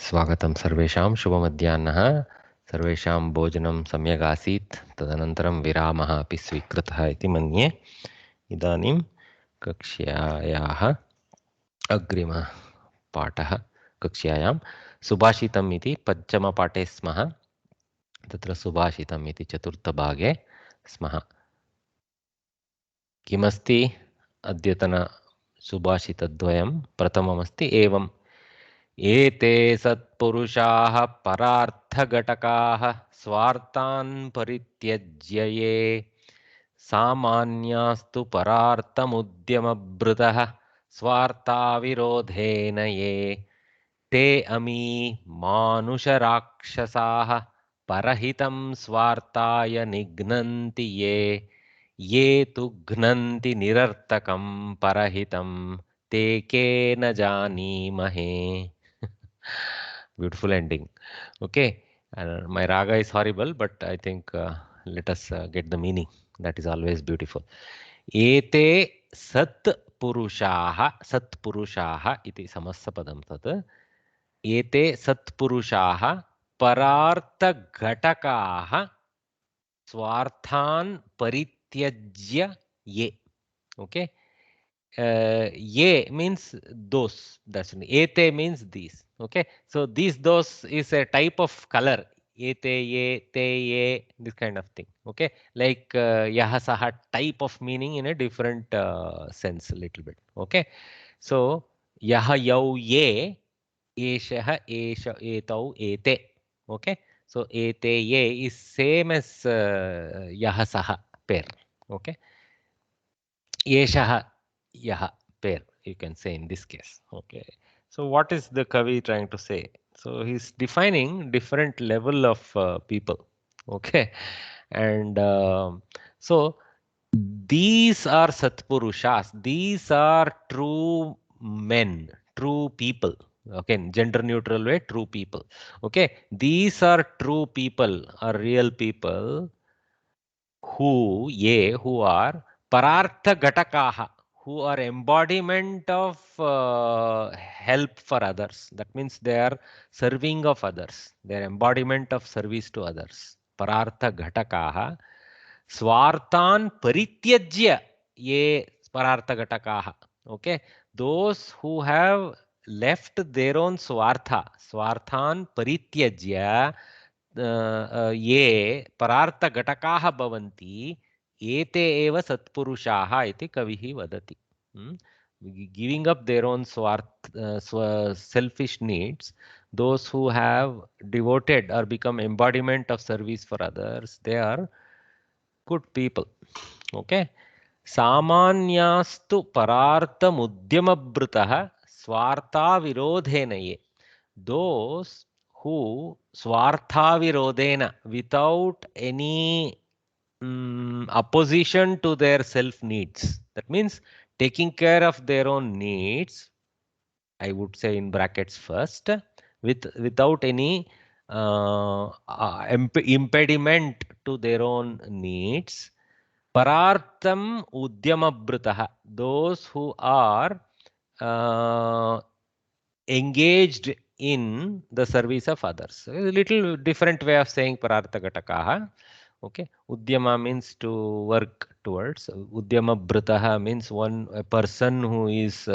स्वागतं सर्वेषां शुभमध्याह्नः। सर्वेषां भोजनं सम्यक् आसीत्, तदनन्तरं विरामः अपि स्वीकृतः इति मन्ये। इदानीं कक्ष्यायाः अग्रिमपाठः, कक्ष्यायां सुभाषितम् इति पञ्चमपाठे स्मः। तत्र सुभाषितम् इति चतुर्थभागे स्मः। किमस्ति अद्यतन सुभाषितद्वयं? प्रथममस्ति एवम्: एते सत्पुरुषाः परार्थघटकाः स्वार्थान् परित्यज्य ये सामान्यास्तु परार्थमुद्यमभृतः स्वार्थाविरोधेन ये ते अमी मानुषराक्षसाः परहितं स्वार्थाय निघ्नन्ति ये तु घ्नन्ति निरर्थकं परहितं ते के न जानीमहे. Beautiful ending. Okay, my raga is horrible, but I think let us get the meaning. That is always beautiful. Ete sat purushaha iti samassapadam tat. Ete sat purushaha parartha ghatakaha swarthan parityajya ye. Okay. Ye means those. That's ete means these. Okay, so those is a type of color. Ete, ye, te, ye, this kind of thing. Okay, like yaha, saha, type of meaning in a different sense, a little bit. Okay, so yaha, yau, ye, eshaha, esha, etau, ete. Okay, so ete, ye is same as yaha, saha pair. Okay, eshaha, yaha pair, you can say in this case. Okay, so what is the Kavi trying to say? So he's defining different level of people. Okay, and so these are Satpurushas, these are true men, true people. Okay, in gender neutral way, true people. Okay, these are true people, are real people who are parartha gatakaha, who are embodiment of help for others. That means they are serving of others. They are embodiment of service to others. Parartha ghatakaha swarthan parityajya ye parartha ghatakaha. Okay, those who have left their own swarthan parityajya ये परार्थघटकाः भवन्ति एते एव सत्पुरुषाः इति कविः वदति. Giving up their own selfish needs, those who have devoted or become embodiment of service for others, they are good people. Okay, सामान्यास्तु परार्थमुद्यमभृतः स्वार्था विरोधेन ये, those who swarthavirodena, without any opposition to their self needs, that means taking care of their own needs, I would say in brackets first, without any impediment to their own needs. Parartham udyamabhrutah, those who are engaged in the service of others. A little different way of saying parartha gatakaha. Okay, udyama means to work towards. Udyama britaha means a person who is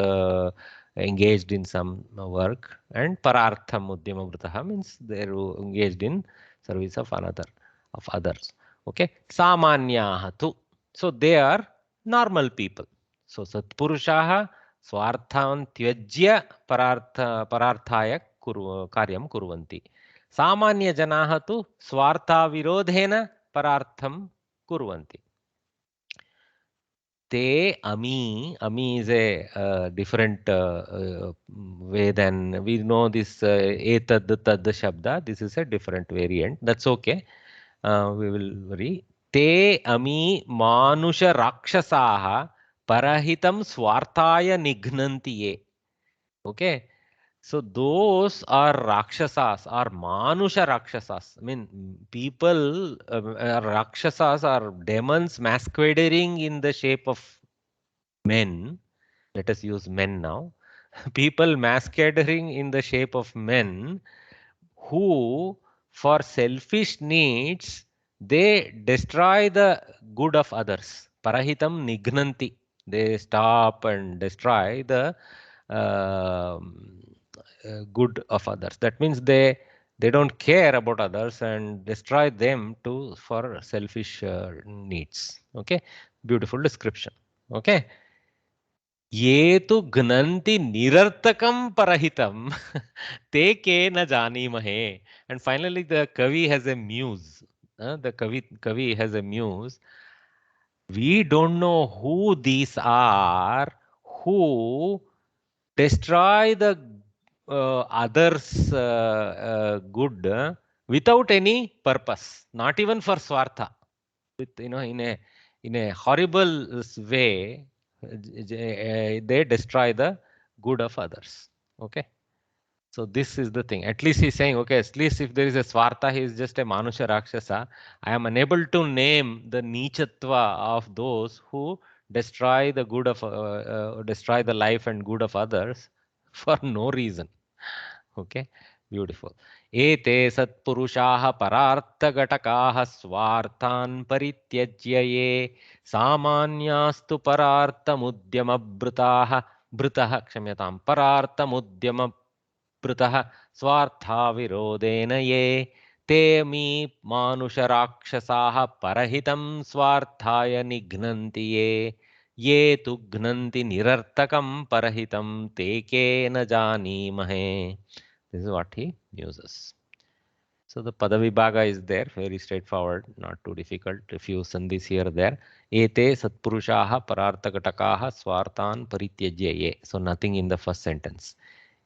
engaged in some work, and parartham udyama britaha means they are engaged in service of others. Okay, samanyaha tu, so they are normal people. So satpurushaha स्वार्थान् त्यज्य परार्थाय कार्यं कुर्वन्ति. सामान्यजनाः तु स्वार्थाविरोधेन परार्थं कुर्वन्ति. Te ami is a different way than we know this etad tad shabda. This is a different variant. That's okay. We will worry. Te ami manusha rakshasaha parahitam swarthaya nighnanti ye. Okay. So those are rakshasas, or manusha rakshasas. I mean, people, rakshasas are demons masquerading in the shape of men. Let us use men now. people masquerading in the shape of men who, for selfish needs, they destroy the good of others. Parahitam nignanti. They stop and destroy the good of others. That means they don't care about others and destroy them to for selfish needs. Okay, beautiful description. Okay. ये तु घ्नन्ति निरर्थकं परहितं ते के न जानीमहे. And finally the Kavi has a muse. The Kavi has a muse. We don't know who these are who destroy the others good without any purpose, not even for swartha, with in a horrible way. They destroy the good of others. Okay, so this is the thing. At least he's saying, okay, at least if there is a swartha, he is just a manusha rakshasa. I am unable to name the nichatva of those who destroy the good of destroy the life and good of others for no reason. Okay, beautiful. एते सत्पुरुषाः परार्थघटकाः स्वार्थान् परित्यज्य ये सामान्यास्तु परार्थमुद्यमभृताः भृतः क्षम्यतां परार्थमुद्यमभृतः स्वार्थाविरोधेन ये ते मी मानुषराक्षसाः परहितं स्वार्थाय निघ्नन्ति ये तु घ्नन्ति निरर्थकं परहितं ते के न जानीमहे. This is what he uses. So the Padavibhaga is there, very straightforward, not too difficult. A few sandhis here there. Ete satpurushaha pararthakatakaha swartan parityajya ye. So nothing in the first sentence.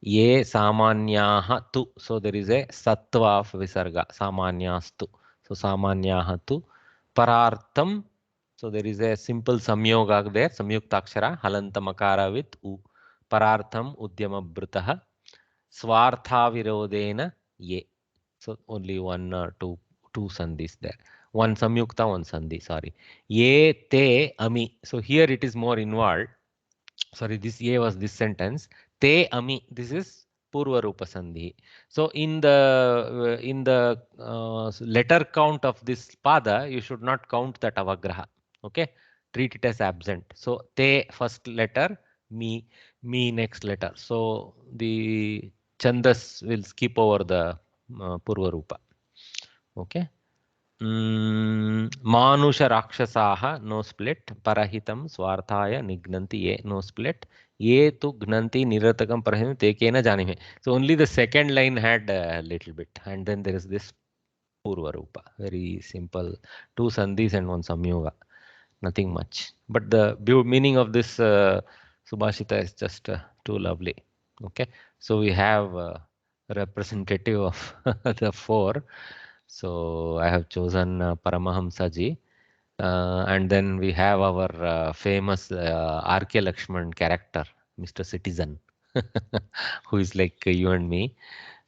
Ye samanyaha tu. So there is a sattva of visarga. Samanyastu. So samanyaha tu. Parartham. So there is a simple samyoga there. Samyuktakshara. Halantamakara with u. Parartham udyamabhrutaha. Swartha virodena ye. So only one or two sandhis there. One samyukta, one sandhi, sorry. Ye te ami. So here it is more involved. Sorry, this ye was this sentence. Te ami. This is purva rupa sandhi. So in the letter count of this pada, you should not count that avagraha. Okay, treat it as absent. So te first letter, me next letter. So the chandas will skip over the purva rupa. Okay. Manusha rakshasaha, no split. Parahitam swarthaya nignanti ye, no split. Ye tu gnanti niratakam parahitam te kena janime. So only the second line had a little bit, and then there is this purva rupa. Very simple. Two sandhis and one samyoga. Nothing much. But the meaning of this subhashita is just too lovely. Okay. So we have a representative of the four. So I have chosen Paramahamsa ji. And then we have our famous R.K. Lakshman character, Mr. Citizen, who is like you and me.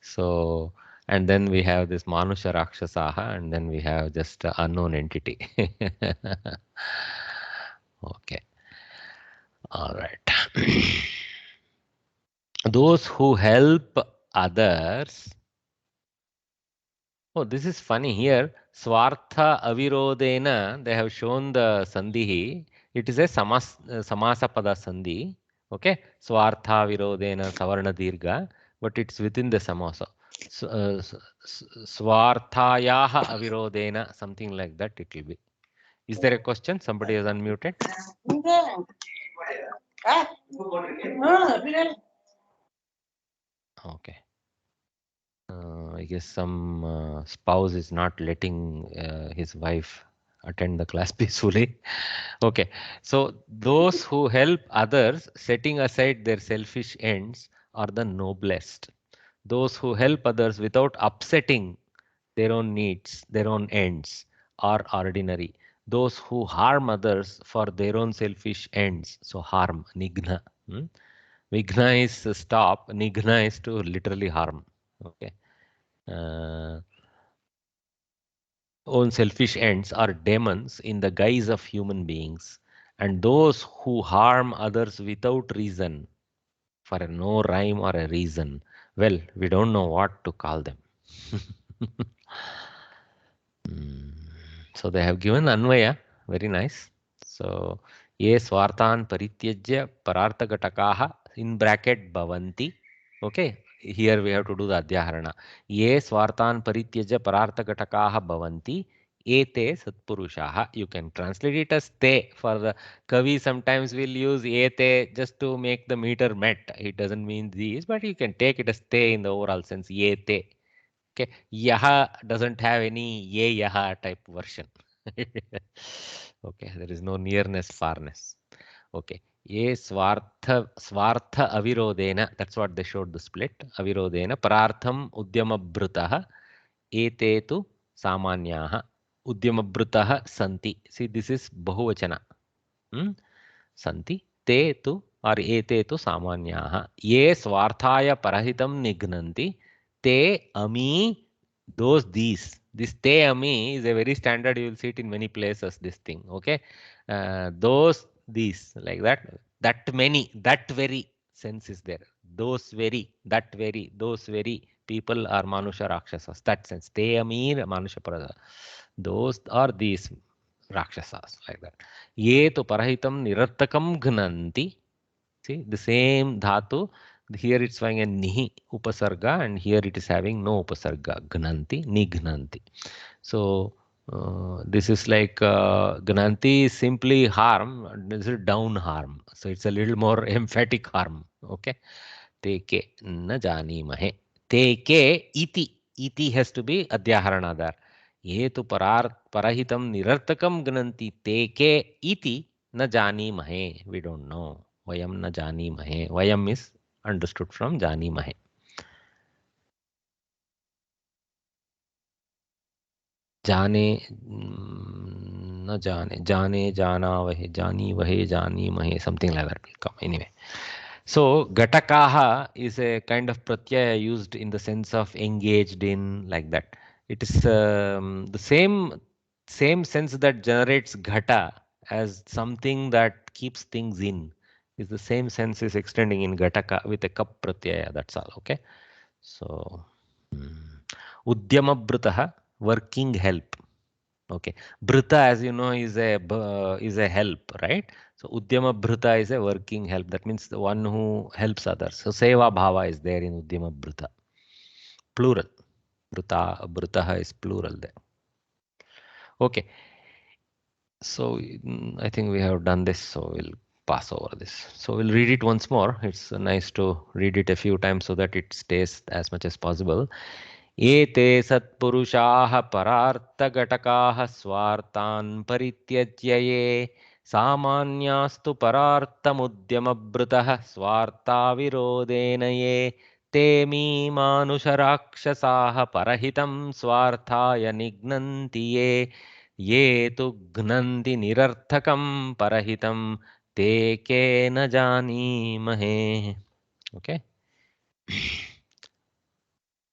So, and then we have this Manusha Rakshasaha, and then we have just unknown entity. Okay. All right. Those who help others. Oh, this is funny here. Swartha avirodena, they have shown the sandhi. It is a samasapada sandhi. Okay. Swartha virodena savarna dirga, but it's within the samasa. Swarthayaha avirodena, something like that it will be. Is there a question? Somebody is unmuted. Okay. I guess some spouse is not letting his wife attend the class peacefully. Okay, so those who help others, setting aside their selfish ends, are the noblest. Those who help others without upsetting their own needs, their own ends, are ordinary. Those who harm others for their own selfish ends, so harm, nighna. Vighna is stop, nighna is to literally harm. Okay. Own selfish ends are demons in the guise of human beings, and those who harm others without reason for no rhyme or a reason. Well, we don't know what to call them. So they have given Anvaya, very nice. So, ye swartan parityajya pararthagatakaha in bracket bhavanti. Okay, here we have to do the adhyaharana. Ye swartan parityajya pararthagatakaha bhavanti. Ete satpurushaha. You can translate it as te. For the Kavi, sometimes will use ete just to make the meter met. It doesn't mean these, but you can take it as te in the overall sense. Ete. Okay, yaha doesn't have any ye yaha type version. Okay, there is no nearness, farness. Okay, ye swartha avirodena. That's what they showed the split. Avirodena parartham udyamabhrutah ete tu samanyaha udyamabhrutah santi. See, this is bahuvachana. Santi te tu or ete tu samanyaha ye swarthaya parahitam nignanti te ami those these. This te ami is a very standard, you will see it in many places, this thing. Okay, those these, like that many, that very sense is there. Those very, that very, those very people are manusha rakshasas, that sense. Te ami manusha parada, those are these rakshasas, like that. Ye to parahitam nirartakam gnanti. See, the same dhatu, here it's having a nihi upasarga and here it is having no upasarga. Gnanti, nignanti. So, this is like gnanti is simply harm, this is down harm. So, it's a little more emphatic harm. Okay. Teke na jani mahe. Teke iti. Iti has to be adhyaharana there. ये तो parahitam nirartakam gnanti teke iti na jani mahe. We don't know. Vayam na jani mahe. Vayam is understood from jani mahe. जाने न जाने जाने जाना वहे जानी वहे जानी महे, something like that will come anyway. So gatakaha is a kind of pratyaya used in the sense of engaged in, like that. It is the same sense that generates ghata as something that keeps things in, is the same sense is extending in gataka with a kap pratyaya, that's all. Okay, so udyama brutaha, working help. Okay, bhrita, as you know, is a help, right? So udyama bhrita is a working help. That means the one who helps others. So seva bhava is there in udyama bhrita. Plural. Bhritaha is plural there. Okay. So I think we have done this. So we'll pass over this. So we'll read it once more. It's nice to read it a few times so that it stays as much as possible. एते सत्पुरुषाः परार्थघटकाः स्वार्थान् परित्यज्य ये सामान्यास्तु परार्थमुद्यमभृतः स्वार्थाविरोधेन ये ते मीमानुषराक्षसाः परहितं स्वार्थाय निघ्नन्ति ये तु घ्नन्ति निरर्थकं परहितं ते के न जानीमहे. Okay.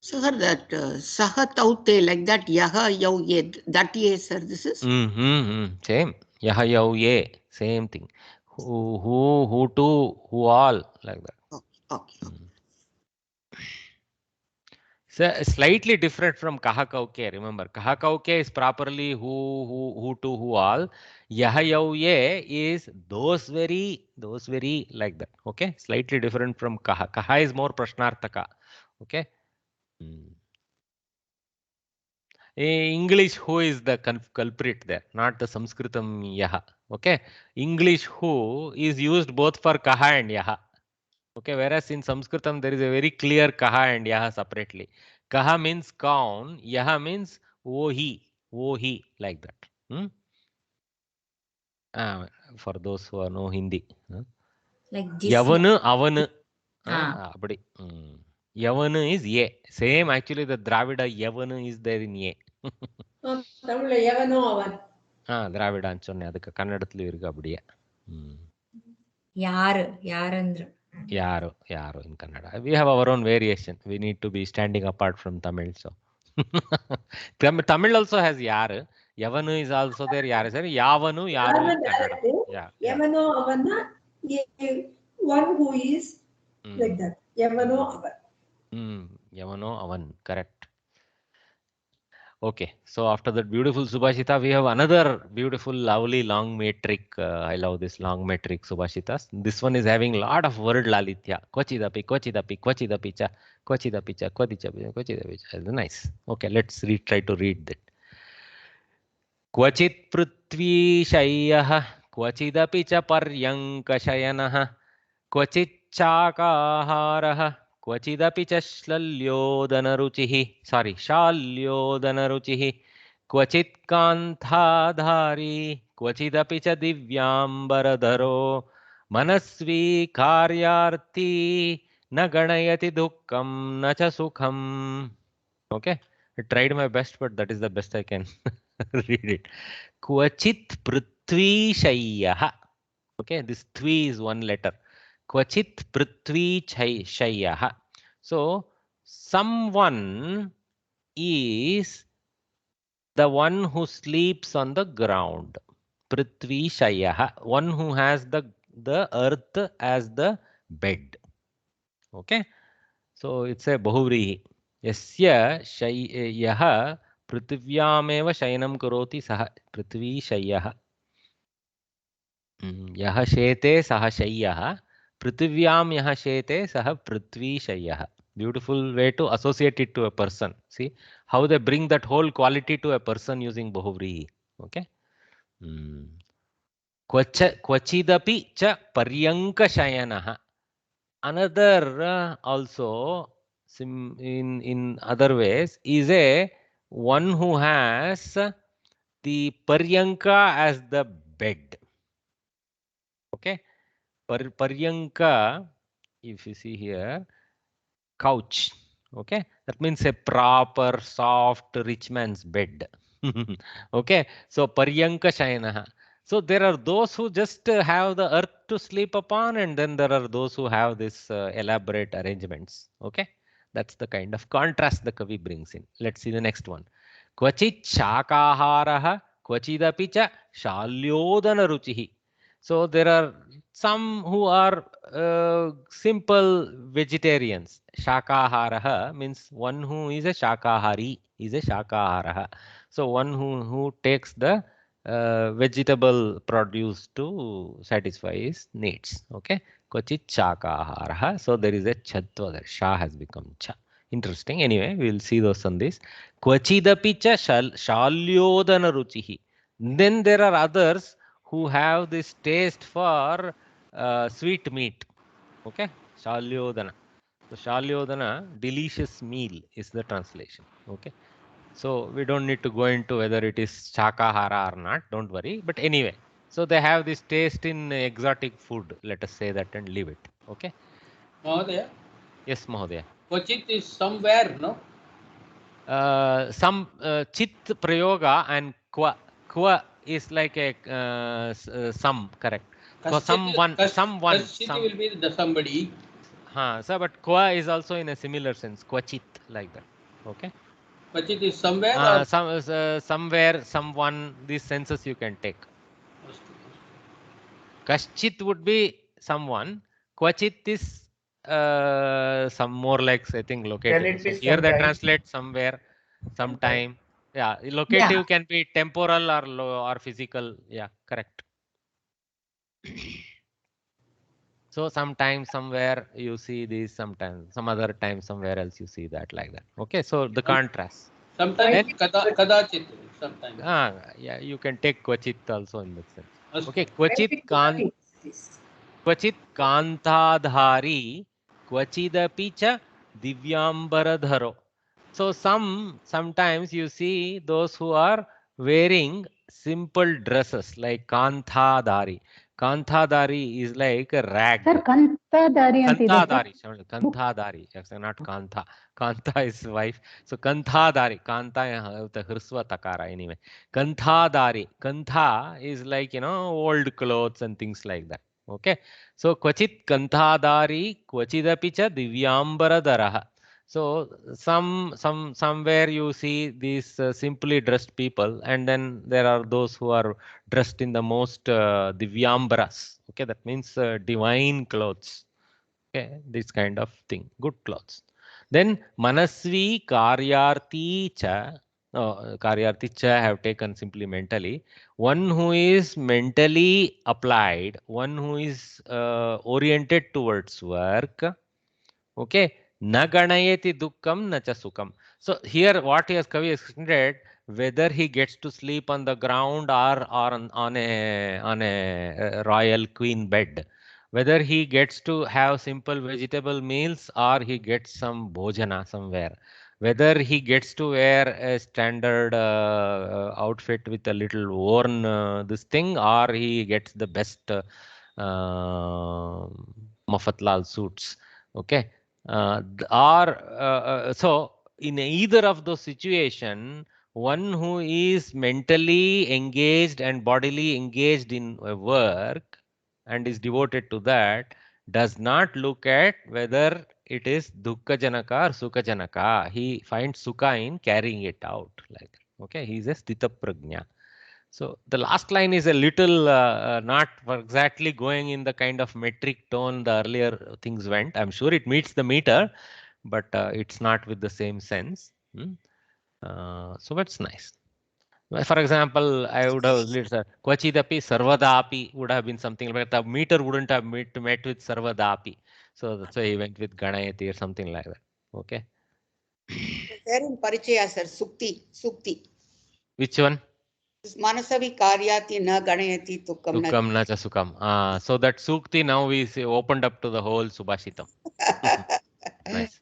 So that saha taute, like that yaha yau ye, that ye, sir, this is? Same. Yaha yau ye, same thing. Who to, who all, like that. Okay. So slightly different from kaha kauke. Remember, kaha kauke is properly who to, who all. Yaha yau ye is those very, like that. Okay, slightly different from kaha. Kaha is more prashnartaka. Okay. English who is the culprit there, not the Sanskritam yaha. Okay, English who is used both for kaha and yaha. Okay, whereas in Sanskritam there is a very clear kaha and yaha separately. Kaha means kaun, yaha means wohi, like that. For those who know Hindi. Like Yavanu, avanu. Abadi. Yavanu is ye. Same actually the Dravida Yavanu is there in ye. திராவிடான்னு சொன்னேன், அதுக்கு கன்னடத்துல இருக்கு அப்படியே. யாரு யாரந்திர யாரோ in Kannada. We have our own variation. We need to be standing apart from Tamil. So Tamil also has yaru. Yavanu is also there. Yaru sir. Yavanu yaru in Kannada. Yavano avana, one who is Like that. Yavano avan. Yavano avan, correct. Okay, so after that beautiful Subhashita, we have another beautiful, lovely long metric. I love this long metric Subhashitas. This one is having a lot of word lalitya. Kochidapi, kochidapi, kochidapi cha, kochidapi cha, kochidapi, kochidapi cha. Nice. Okay, let's try to read that. क्वचित् पृथ्वीशय्यः क्वचिदपि च पर्यङ्कशयनः क्वचिच्चाकाहारः क्वचिदपि च श्लल्योदनरुचिः शाल्योदनरुचिः क्वचित् कान्थाधारी क्वचिदपि च दिव्याम्बरधरो मनस्वी कार्यार्थी न गणयति दुःखं न च सुखम्. Okay, I tried my best, but that is the best I can read it. Kvachit prithvi shayyah. Okay, this thvi is one letter. Kvachit prithvi shayyah. So someone is the one who sleeps on the ground. Prithvi shayyah. One who has the earth as the bed. Okay, so it's a bahuvrihi. यस्य यः पृथिव्यामेव शयनं करोति सः पृथ्वी शय्यः. यः शेते सः शय्यः. पृथिव्यां यः शेते सः पृथ्वी शय्यः. Beautiful way to associate it to a person. See how they bring that whole quality to a person using bahuvrihi. Okay. Kvachidapi cha paryanka shayanah. Another also in other ways is a one who has the paryanka as the bed. Okay, paryanka, if you see here, couch. Okay, that means a proper soft rich man's bed. Okay, so paryanka shayanaha. So there are those who just have the earth to sleep upon, and then there are those who have this elaborate arrangements. Okay, that's the kind of contrast the Kavi brings in. Let's see the next one. Kvachit shakaharaha kvachidapi cha shalyodana ruchihi. So there are some who are simple vegetarians. Shakaharaha means one who is a shakahari, is a shakaharaha. So one who takes the vegetable produce to satisfy his needs. Okay, Kvachit shakaharaha. So there is a chatva there. Sha has become cha. Interesting. Anyway, we will see those on this. Kvachidapi cha shalyodana ruchihi. Then there are others who have this taste for sweet meat. Okay, shalyodana. So shalyodana, delicious meal is the translation. Okay, so we don't need to go into whether it is shakahara or not. Don't worry. But anyway, so they have this taste in exotic food. Let us say that and leave it. Okay. Mahodaya? Yes, Mahodaya. Kvachit is somewhere, no? Some chit prayoga and kwa is like a some, correct. Someone will be the somebody. So but kwa is also in a similar sense, kvachit, like that. Okay. Kvachit is somewhere or somewhere, someone, these senses you can take. Kaschit would be someone. Kvachit is some more like, I think, locative. So here they translate somewhere, sometime. Yeah, locative can be temporal or physical. Yeah, correct. So sometimes somewhere you see this, sometimes some other time somewhere else you see that, like that. Okay, so the contrast. Sometimes kadachit. Sometimes. Yeah, you can take kvachit also in that sense. Okay, kvachit kantadhari kvachidapi cha divyambaradharo. So sometimes you see those who are wearing simple dresses like kanthadhari. Kanthadhari is like a rag. Sir, Kanthadhari Kanthadhari, Kanthadhari, not Kantha. Kantha is wife. So Kanthadhari, Kantha the Hrisva Takara anyway. Kanthadhari. Kantha is like, old clothes and things like that. Okay. So Kvachit Kanthadhari, Kvachidapi cha Divyambaradharaha. So somewhere you see these simply dressed people, and then there are those who are dressed in the most divyambaras. Okay, that means divine clothes. Okay, this kind of thing. Good clothes. Then Manasvi Karyarti Cha. Karyarti Cha I have taken simply mentally. One who is mentally applied, one who is oriented towards work. Okay. Na ganayati dukkam na cha sukham. So here what he has Kavi extended, whether he gets to sleep on the ground or on a royal queen bed, whether he gets to have simple vegetable meals or he gets some bhojana somewhere, whether he gets to wear a standard outfit with a little worn this thing, or he gets the best Mafatlal suits. Okay. So in either of those situation, one who is mentally engaged and bodily engaged in work and is devoted to that does not look at whether it is dukkha janaka or sukha janaka. He finds sukha in carrying it out like that. Okay, he is a sthita prajna. So the last line is a little not exactly going in the kind of metric tone the earlier things went. I'm sure it meets the meter, but it's not with the same sense. So that's nice. For example, I would have Kwachidapi Sarvadapi would have been something like the meter wouldn't have met with Sarvadapi. So that's why he went with Ganayati or something like that. Okay. There in Parichaya, sir, Sukti. Which one? Manasavi Karyati na Ganayati Tukkam. Dukkam na cha sukham. So that Sukti now we opened up to the whole Subhashitam. Nice.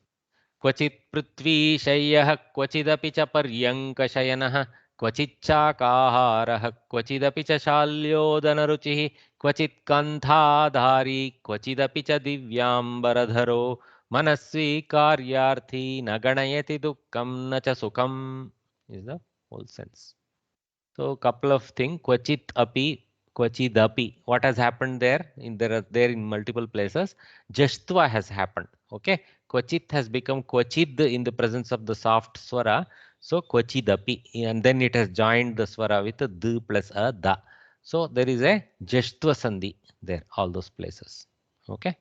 क्वचित् पृथ्वी शय्यः क्वचिदपि च पर्यङ्कशयनः क्वचिच्चाकाहारः क्वचिदपि च शाल्योदनरुचिः क्वचित् कन्थाधारी क्वचिदपि च दिव्याम्बरधरो मनस्वी कार्यार्थी न गणयति दुःखं न च सुखम् is the whole sense. So couple of things, क्वचित् अपि क्वचिदपि. What has happened there? There in multiple places. Jashtva has happened. Okay. Kvachit has become Kvachid in the presence of the soft swara. So Kvachidapi. And then it has joined the swara with a D plus a Da. So there is a Jashtva Sandhi there, all those places. Okay.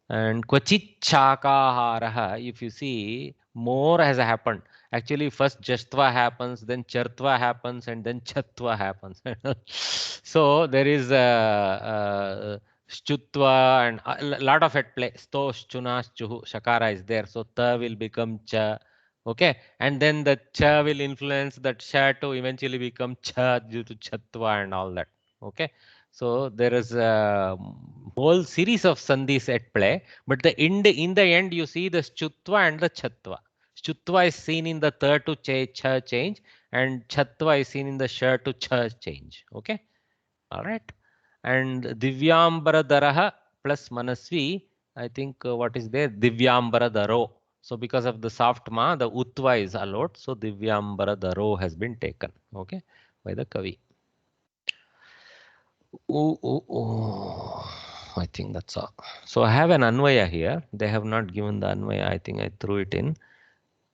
And Kvachit Chakaharaha, if you see, more has happened. Actually, first Jashtva happens, then Chartva happens, and then Chatva happens. So there is a Shchutva and a lot of at play. Stosh, Chunas, Chuhu, Shakara is there. So Ta will become Cha. Okay. And then the Cha will influence that Sha to eventually become Cha due to Chatva and all that. Okay. So there is a whole series of sandhis at play. But in the end, you see the Shchutva and the Chatva. Shchutva is seen in the Tha to Cha change. And Chatva is seen in the Sha to Cha change. Okay. All right. And Divyambara Daraha plus Manasvi, I think what is there? Divyambara Daro. So because of the soft ma, the Utva is allowed. So Divyambara Daro has been taken. Okay. By the Kavi. I think that's all. So I have an Anvaya here. They have not given the Anvaya. I think I threw it in.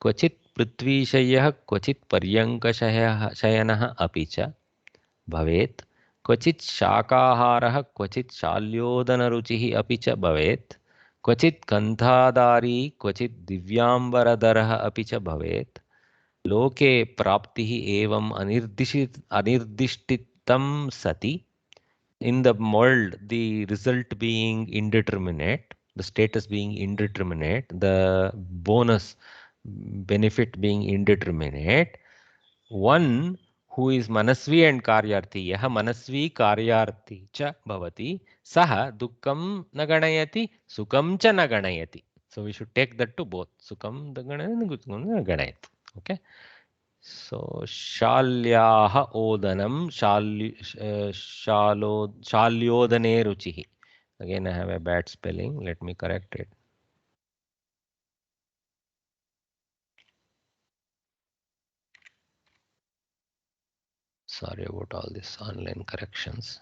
Kvachit Prithvishayah Kvachit Paryankashayanaha Apicha Bhavet. क्वचित् शाकाहारः क्वचित् शाल्योदनरुचिः अपि च भवेत् क्वचित् गन्धाधारी क्वचित् दिव्याम्बरधरः अपि च भवेत् लोके प्राप्तिः एवं अनिर्दिष्टितं सति in the world the result being indeterminate, the status being indeterminate, the bonus benefit being indeterminate, one who is manasvi and karyarthi, yaha manasvi karyarthi cha bhavati, saha dukkam na ganayati, sukham cha na ganayati. So we should take that to both. Sukham na ganayati. Okay. So shalyaha odanam shalyodane ruchihi. Again, I have a bad spelling. Let me correct it. Sorry about all this online corrections.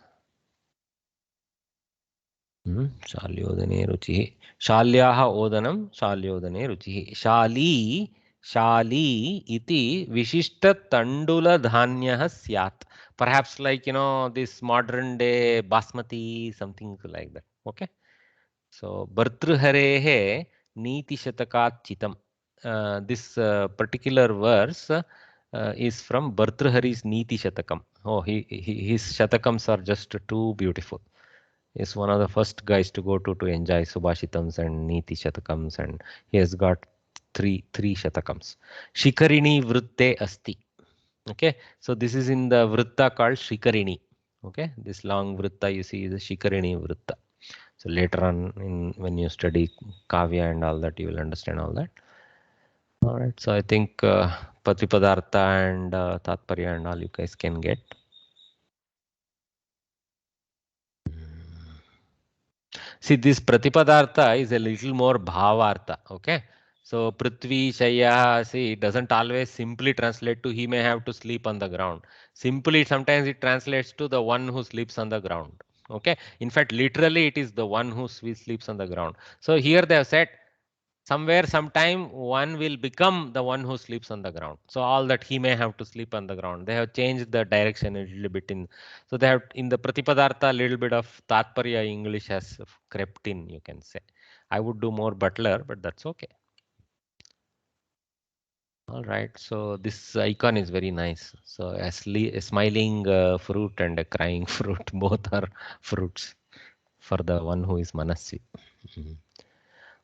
Shalyodane ruchihi. Shalyaha odanam shalyodane ruchihi. Shali iti vishishta tandula dhanyah syat. Perhaps like, this modern day basmati, something like that. Okay. So Bhartruharehe Niti Shatakat Chitam. This particular verse is from Bhartruhari's Niti Shatakam. Oh, his Shatakams are just too beautiful. He's one of the first guys to go to enjoy Subhashitams and Niti Shatakams, and he has got three Shatakams. Shikarini Vritte Asti. Okay, so this is in the Vritta called Shikarini. Okay, this long Vritta you see is the Shikarini Vritta. So later on, when you study Kavya and all that, you will understand all that. All right. So I think Patipadartha and Tatparya and all you guys can get. See, this Pratipadartha is a little more Bhavartha. Okay. So Prithvi, Shaya, see, it doesn't always simply translate to he may have to sleep on the ground. Simply, sometimes it translates to the one who sleeps on the ground. Okay. In fact, literally, it is the one who sleeps on the ground. So here they have said, somewhere, sometime, one will become the one who sleeps on the ground. So all that he may have to sleep on the ground. They have changed the direction a little bit in. So they have in the Pratipadartha a little bit of Tatparya English has crept in, you can say. I would do more Butler, but that's okay. All right. So this icon is very nice. So a smiling fruit and a crying fruit, both are fruits for the one who is Manasvi.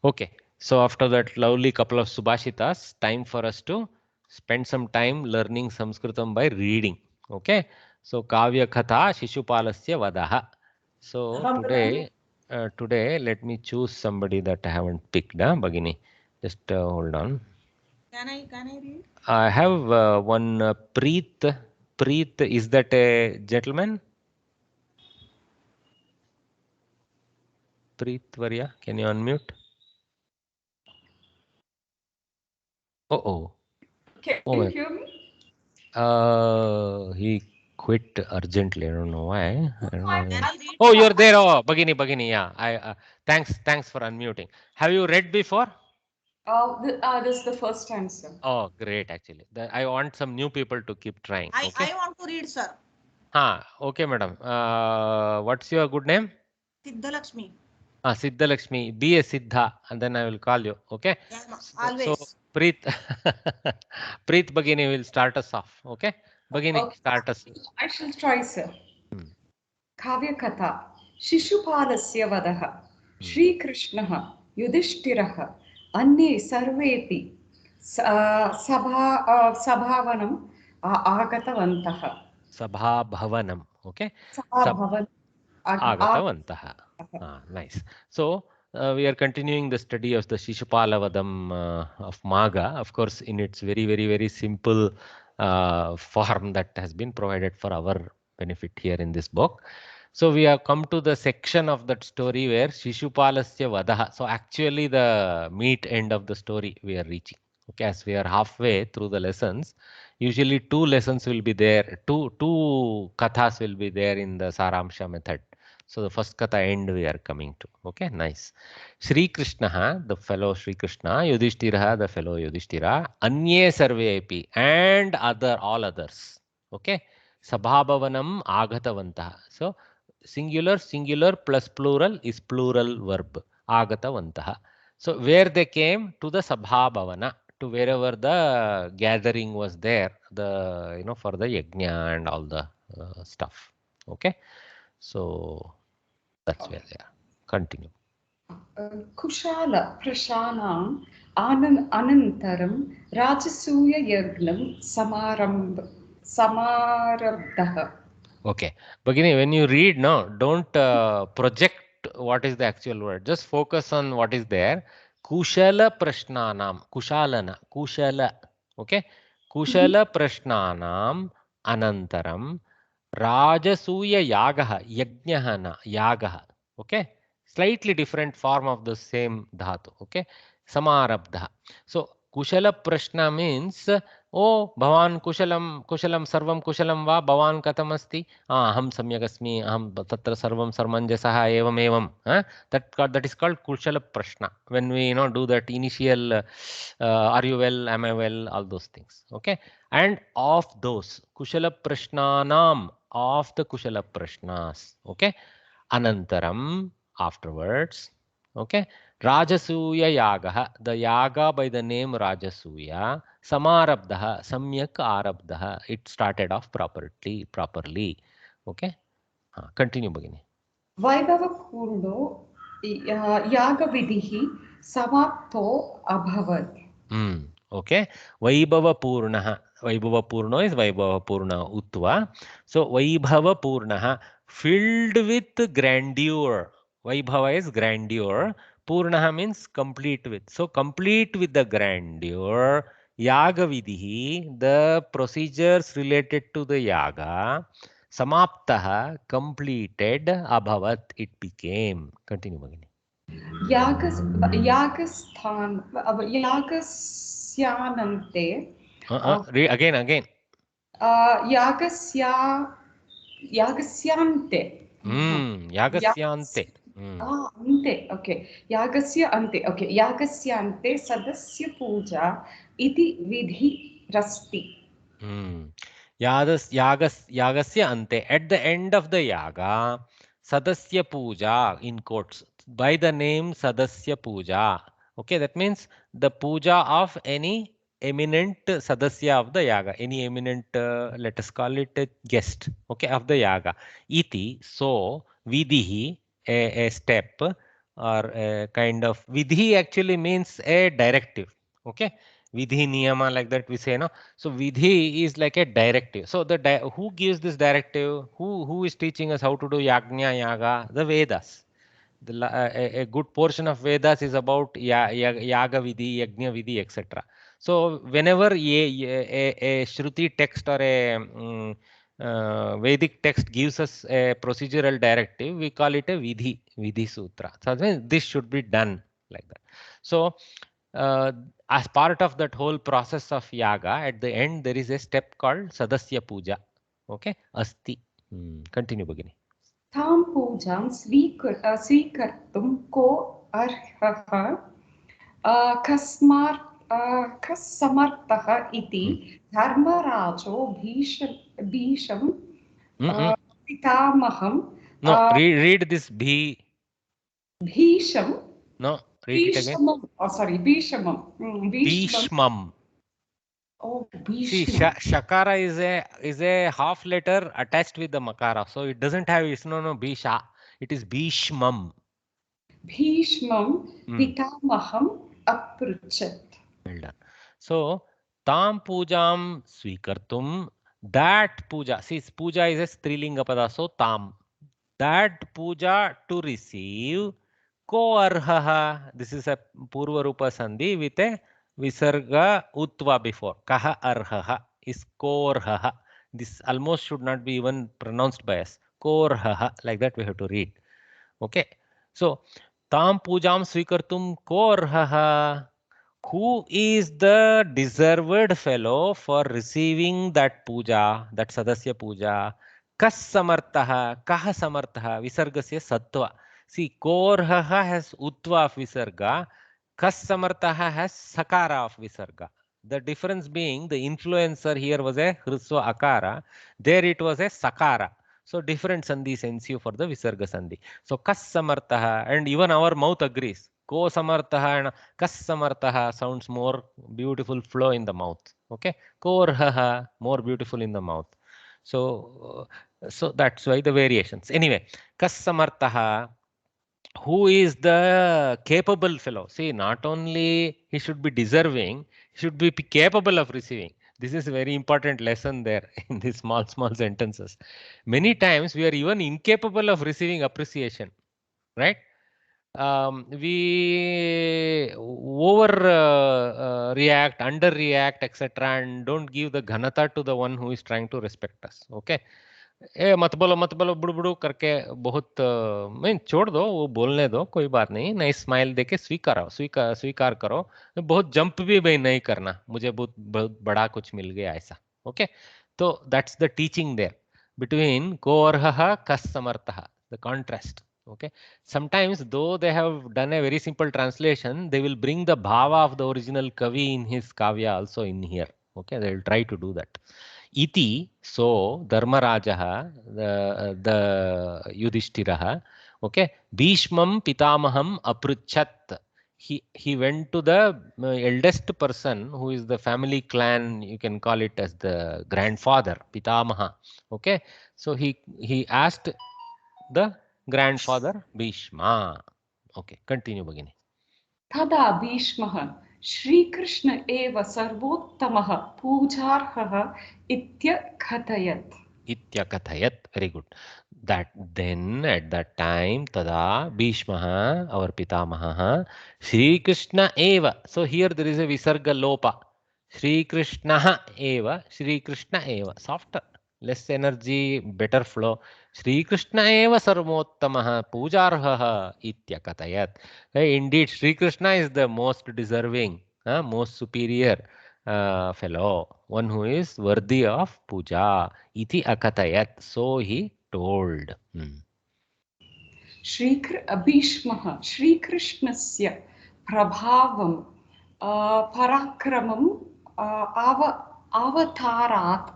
Okay. So after that lovely couple of Subhashitas, time for us to spend some time learning Sanskritam by reading. Okay. So Kavya Katha Shishupalasya Vadaha. So today let me choose somebody that I haven't picked, Bhagini. Just hold on. Can I read? I have one Preet. Preet, is that a gentleman? Preet Varya, can you unmute? Oh. Can Oh, you hear me? he quit urgently. I don't know why. I don't know. Can I read? Oh, you're there. Oh, Bhagini. Yeah. Thanks for unmuting. Have you read before? This is the first time, sir. Oh, great. Actually, I want some new people to keep trying. Okay. I want to read, sir. Okay, madam. What's your good name? Siddhalakshmi. Siddhalakshmi. Be a Siddha, and then I will call you. Okay. Yeah, So always. Preet, Preet Bhagini will start us off. Okay. Bhagini, Okay. start us. I shall try, sir. Hmm. Kavya Katha Shishupalasya Vadaha Shri Krishnaha Yudhishthiraha Anne Sarvepi Sabhavanam Agatavantaha. Sabhabhavanam. Okay. Sabhavan Agatavantaha. Nice. So we are continuing the study of the Shishupala-vadam of Maga, of course, in its very, very, very simple form that has been provided for our benefit here in this book. So we have come to the section of that story where Shishupalasya Vadaha. So actually the meat end of the story we are reaching. Okay, as we are halfway through the lessons, usually two lessons will be there, two kathas will be there in the Saramsha method. So the first katha end we are coming to. Okay, nice. Sri Krishna, the fellow Sri Krishna, Yudhishthira, the fellow Yudhishthira, Anye Sarvepi, and all others. Okay, Sabhabhavanam Agatavantaha. So singular plus plural is plural verb. Agatavantaha. So where they came to the Sabhabhavana, to wherever the gathering was there, the for the yajna and all the stuff. Okay, so that's where they are. Continue. Kushala Prashanam Anantaram Rajasuya Yagnam Samarabdaha. Okay, Bhagini, when you read, no, don't project what is the actual word. Just focus on what is there. Kushala Prashnanam. Kushala. Okay. Kushala Prashnanam Anantaram Rajasuya Yagaha. Yajnahana. Yagaha. Okay. Slightly different form of the same dhatu. Okay. Samarabdha. So Kushala Prashna means, oh, Bhavan Kushalam Sarvam Kushalam Va, Bhavan Katamasti, Aham Samyagasmi, Aham Tatra Sarvam Sarmanjasaha Evam. That is called Kushala Prashna. When we do that initial are you well, am I well, all those things. Okay. And of those Kushala Prashnanam, of the Kushala Prashnas. Okay. Anantaram, afterwards. Okay, Rajasuya Yagaha, the yaga by the name Rajasuya, Samarabdaha, Samyak Arabdaha, it started off properly. Okay, continue Bhagini. Vaibhavaपूर्णो यागविधिः समाप्तो अभवत्. Okay, Vaibhavapurno is Vaibhavapurna Utva. So Vaibhavapurnaha, filled with grandeur. Vaibhava is grandeur. Purnaha means complete with. So complete with the grandeur. Yaga Vidhi, the procedures related to the yaga. Samaptaha, completed. Abhavat, it became. Continue, Bhagini. यागस्यानन्ते Again. यागस्यान्ते Yagasyante. अन्ते okay यागस्य अन्ते okay यागस्यान्ते सदस्य पूजा इति विधिरस्ति. Yagasya ante, at the end of the yaga, Sadasya Puja, in quotes, by the name Sadasya Puja. Okay, that means the puja of any eminent Sadasya of the yaga, any eminent, let us call it a guest, okay, of the yaga. Iti, so, Vidhi, a step, or a kind of, Vidhi actually means a directive, okay. Vidhi niyama, like that we say, no. So vidhi is like a directive. So who gives this directive? Who is teaching us how to do yagnya yaga? The Vedas. A good portion of Vedas is about yaga vidhi, yagnya vidhi, etc. So whenever a Shruti text or a Vedic text gives us a procedural directive, we call it a vidhi sutra. So this should be done like that. So as part of that whole process of yaga, at the end there is a step called Sadasya Puja. Okay, asti. Continue, Bhagini. तां पूजां स्वीकर्तुं को अर्हः कस्समर्थः इति धर्मराजो भीषं पितामहं. No, read this भीषं. No, read it again. Sorry, Bhishmam. Bhishmam. Oh, Bhishmam. See, Shakara is a half letter attached with the Makara. So it doesn't have, it's no Bhisha. It is Bhishmam. Bhishmam Pitamaham Apruchat. Well done. So, Tam Pujam Swikartum, that puja, see, puja is a Strilinga pada, so Tam. That puja to receive, Ko Arhaha, this is a Purva Rupa Sandhi with a Visarga Utva before. Kaha Arhaha is Korhaha. This almost should not be even pronounced by us. Korhaha, like that we have to read. Okay. So, Tam Pujam Swikartum Korhaha. Who is the deserved fellow for receiving that puja, that Sadasya Puja? Kas Samartaha, Kaha Samartaha, Visargasya Sattva. See, Korhaha has Utva of Visarga, Kas Samartaha has Sakara of Visarga. The difference being the influencer here was a Hrisva Akara, there it was a Sakara. So different sandhis ensue for the Visarga sandhi. So Kas Samartaha, and even our mouth agrees. Ko Samartaha and Kas Samartaha sounds more beautiful flow in the mouth. Okay, Korhaha, more beautiful in the mouth. So that's why the variations. Anyway, Kas Samartaha, who is the capable fellow? See, not only he should be deserving, he should be capable of receiving. This is a very important lesson there in these small sentences. Many times we are even incapable of receiving appreciation, right? We react, underreact, etc., and don't give the ghanata to the one who is trying to respect us. Okay. मत बोलो बुड़बुड़ू करके बहुत मैं छोड़ दो, वो बोलने दो, कोई बात नहीं, नई स्माइल देके स्वीकार करो, बहुत जंप भी नहीं करना, मुझे बहुत बड़ा कुछ मिल गया ऐसा. ओके, तो that's the teaching there between कोर्हः कस्समर्थः, the contrast. Okay, sometimes though they have done a very simple translation, they will bring the bhava of the original kavi in his kavya also in here. Okay, they will try to do that. Iti, so Dharmarajaha, the Yudhishthiraha, Okay, Bhishmam Pitamaham Apruchat. He went to the eldest person who is the family clan, you can call it as the grandfather, Pitamaha. Okay, so he asked the grandfather Bhishma. Okay, continue Bhagini. तदा भीष्मः श्रीकृष्ण एव सर्वोत्तमः पूजार्हः इत्यकथयत्. Ityakathayat. Very good. That then at that time tada Bhishmaha, our Pitamaha, Shri Krishna eva. So here there is a visarga lopa. Shri Krishna eva, Shri Krishna eva. Softer, less energy, better flow. Shri Krishna eva sarvottamaha pujarhaha ityakatayat. Indeed, Shri Krishna is the most deserving, most superior fellow, one who is worthy of puja. Iti akatayat. So he told. भीष्मः श्रीकृष्णस्य प्रभावं पराक्रमं अवतारात्.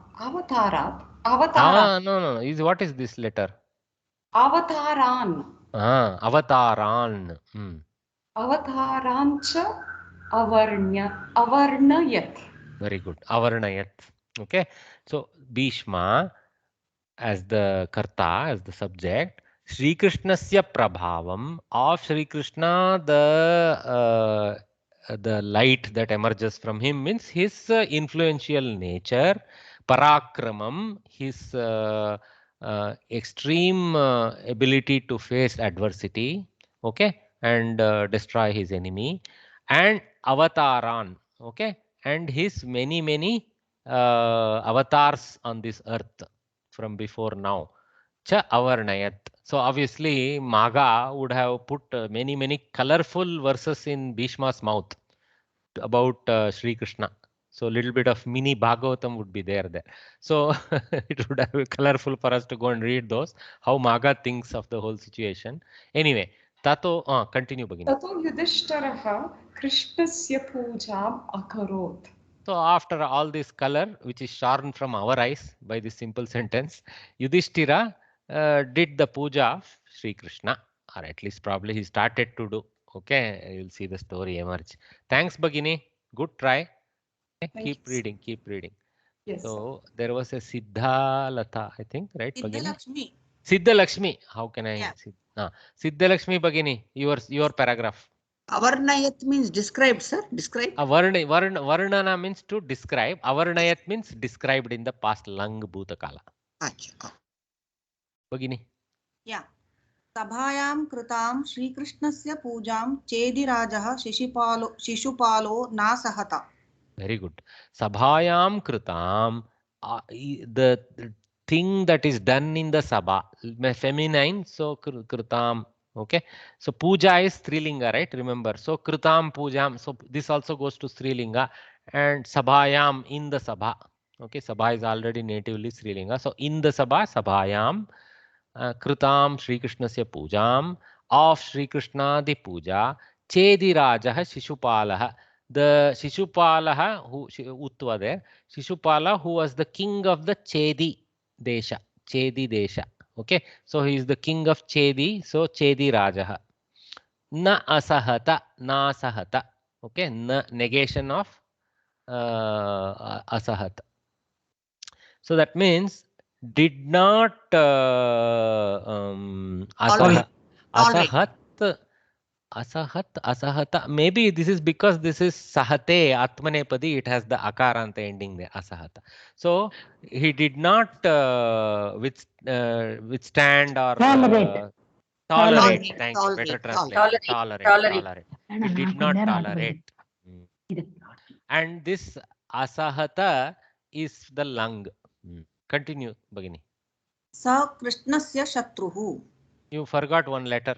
No. What is this letter? अवतारान्. Avataran. अवतारान् च अवर्णयत्. Very good. Avarnayat. Okay. So Bhishma as the karta, as the subject, Sri Krishnasya prabhavam, of Sri Krishna, the light that emerges from him means his influential nature, parakramam, his extreme ability to face adversity, okay, and destroy his enemy, and avataran, okay, and his many avatars on this earth from before now. Cha avarnayat. So obviously Maga would have put many colorful verses in Bhishma's mouth about Sri Krishna. So a little bit of mini Bhagavatam would be there. So it would have been colorful for us to go and read those, how Maga thinks of the whole situation. Anyway, Tato, continue Bhagini. Tato Yudhishthirah Krishnasya pujaam akarot. So after all this color, which is shorn from our eyes by this simple sentence, Yudhishthira did the puja of Sri Krishna, or at least probably he started to do. Okay, you'll see the story emerge. Thanks, Bhagini. Good try. Keep reading. Yes. So there was a Siddha Lata, I think, right? Siddhalakshmi. Siddhalakshmi. How can I? Yeah. Siddhalakshmi Bhagini, your paragraph. Avarnayat means described, sir. Describe. Varnana means to describe. Avarnayat means described in the past, lang bhutakala. Achha. Bhagini. Yeah. Sabhayam kritam Shri Krishnasya pujam Chedirajah Shishupalo nasahata. Very good. Sabhayam kritam, the thing that is done in the sabha, feminine, so kritam. Okay, so puja is strilinga, right? Remember, so kritam pujam, so this also goes to strilinga, and sabhayam, in the sabha. Okay, sabha is already natively strilinga, so in the sabha, sabhayam kritam Shri Krishnasya pujam, of Shri Krishna the puja, Chedirajah Shishupalaha, the Shishupalaha, who Uttva there, Shishupala, who was the king of the Chedi Desha. Okay, so he is the king of Chedi, so Chedi Rajaha. Na asahata. Okay, negation of asahata. So that means did not asahata. Maybe this is because this is sahate atmanepadi, it has the akaranta ending there, asahata. So he did not withstand or tolerate. Thank you. Better translate. Tolerate. He did not tolerate. And this asahata is the lung. Continue, Bhagini. Sa Krishnasya Shatruhu. You forgot one letter.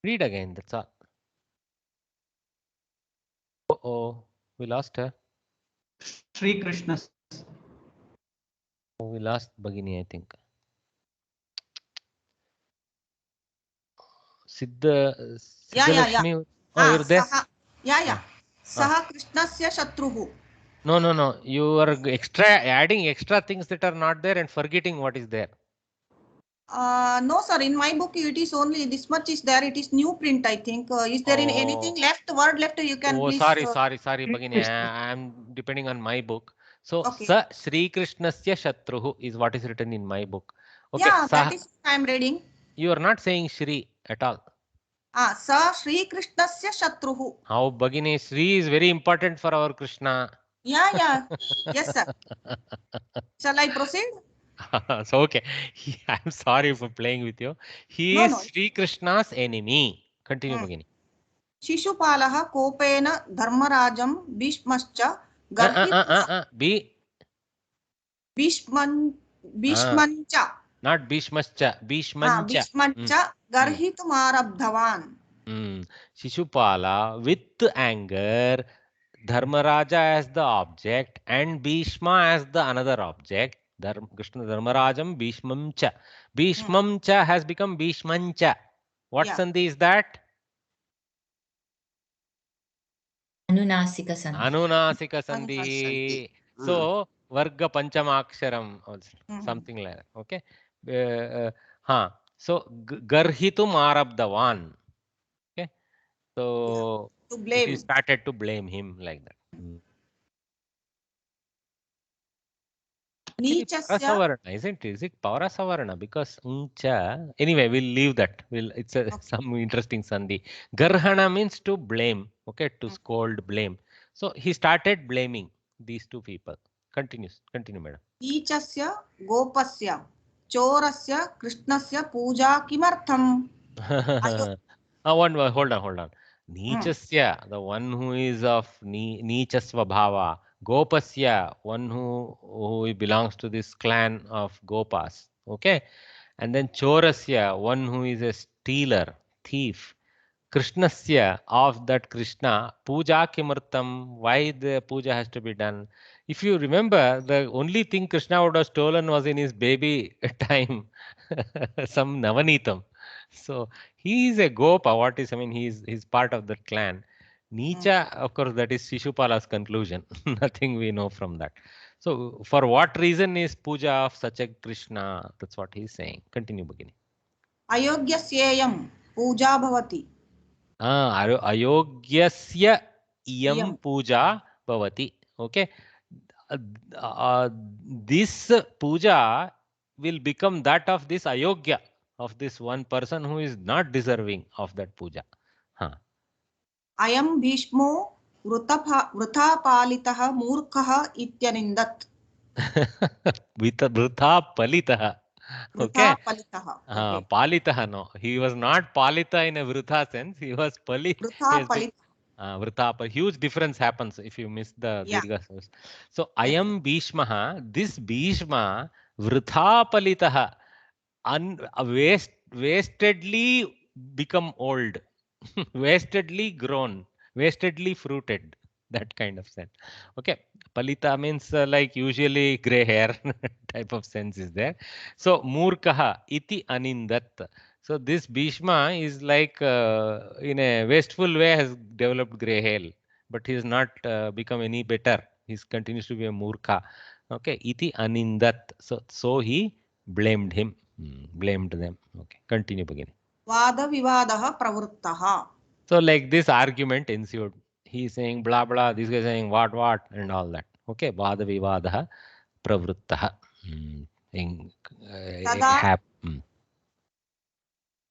Read again, that's all. Oh, we lost her. Sri Krishna. Oh, we lost Bhagini, I think. Siddhalakshmi. Yeah. Oh, you're there? Yeah. Saha Krishnasya Shatruhu. No, no, no. You are adding extra things that are not there and forgetting what is there. No, sir. In my book, it is only this much is there. It is new print, I think. Is there in anything left? Word left? You can please. Sorry, Bhagini. I am depending on my book. So, okay. Sa Sri Krishnasya Shatruhu is what is written in my book. Okay. Yeah, that is I am reading. You are not saying Shri at all. Sa Sri Krishnasya Shatruhu. How, Bhagini? Sri is very important for our Krishna. Yeah. Yes, sir. Shall I proceed? So, okay. I'm sorry for playing with you. He is Sri Krishna's enemy. Continue, Bhagini. Shishupalaha kopena dharmarajam bhishmascha bhishmancha. Not Bhishmascha. Bhishmancha garhitumarabdhavan. Shishupala with anger, Dharmaraja as the object and Bhishma as the another object. Krishna Dharmarajam Bhishmamcha. Bhishmamcha has become Bhishmancha. What sandhi is that? Anunasika sandhi. Anunasika sandhi. So Varga Panchamaksharam also, something like that. Okay. So Garhitum Arabdavan. Okay. So to blame. He started to blame him like that. Parasavarna, isn't it? Is it Parasavarna? Because uncha. Anyway, we'll leave that. It's some interesting sandhi. Garhana means to blame. Okay, to scold, blame. So he started blaming these two people. Continue, madam. Nichasya gopasya chorasya krishnasya puja kimartham. Hold on. Nichasya, the one who is of Nichasva Bhava. Gopasya, one who belongs to this clan of Gopas. Okay. And then Chorasya, one who is a stealer, thief. Krishnasya, of that Krishna. Puja kimartam, why the puja has to be done. If you remember, the only thing Krishna would have stolen was in his baby time, some Navanitam. So he is a Gopa. He's part of that clan. Nicha, of course, that is Shishupala's conclusion. Nothing we know from that. So for what reason is puja of such a Krishna? That's what he's saying. Continue, Bhagini. Ayogyasya puja bhavati. Ayogyasya iyam puja bhavati. Okay. This puja will become that of this ayogya, of this one person who is not deserving of that puja. Ayam bhishmo vrutha palitah murkha ityanindat. Vrutha palitah. Okay. Palitah. No. He was not palita in a vrutha sense. He was Vrutha palitah. Vrutha, huge difference happens if you miss the dirgha. So Ayam Bhishma, this Bhishma vrutha palitah, wastedly become old, wastedly grown, wastedly fruited, that kind of sense. Okay. Palita means like usually gray hair type of sense is there. So Murkaha iti anindat. So this Bhishma is like in a wasteful way has developed gray hair, but he has not become any better. He continues to be a Murkha. Okay. Iti anindat. So he blamed him. Blamed them. Okay. Continue, Bhagini. Vada vivadaha pravruttaha. So like this argument ensued. He is saying blah blah, this guy is saying what and all that. Okay, vada vivadaha pravruttaha.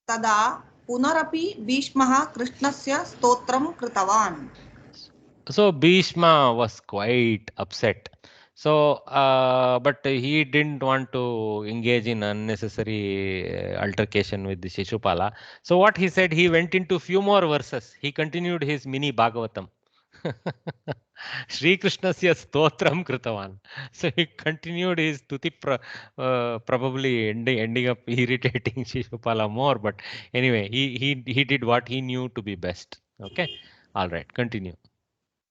Tada punarapi Bhishmaha Krishnasya stotram kritavan. So Bhishma was quite upset. So, but he didn't want to engage in unnecessary altercation with the Shishupala. So what he said, he went into few more verses. He continued his mini Bhagavatam. Sri Krishnasya stotram kritavan. So he continued his tuti, probably ending up irritating Shishupala more. But anyway, he did what he knew to be best. Okay. All right. Continue.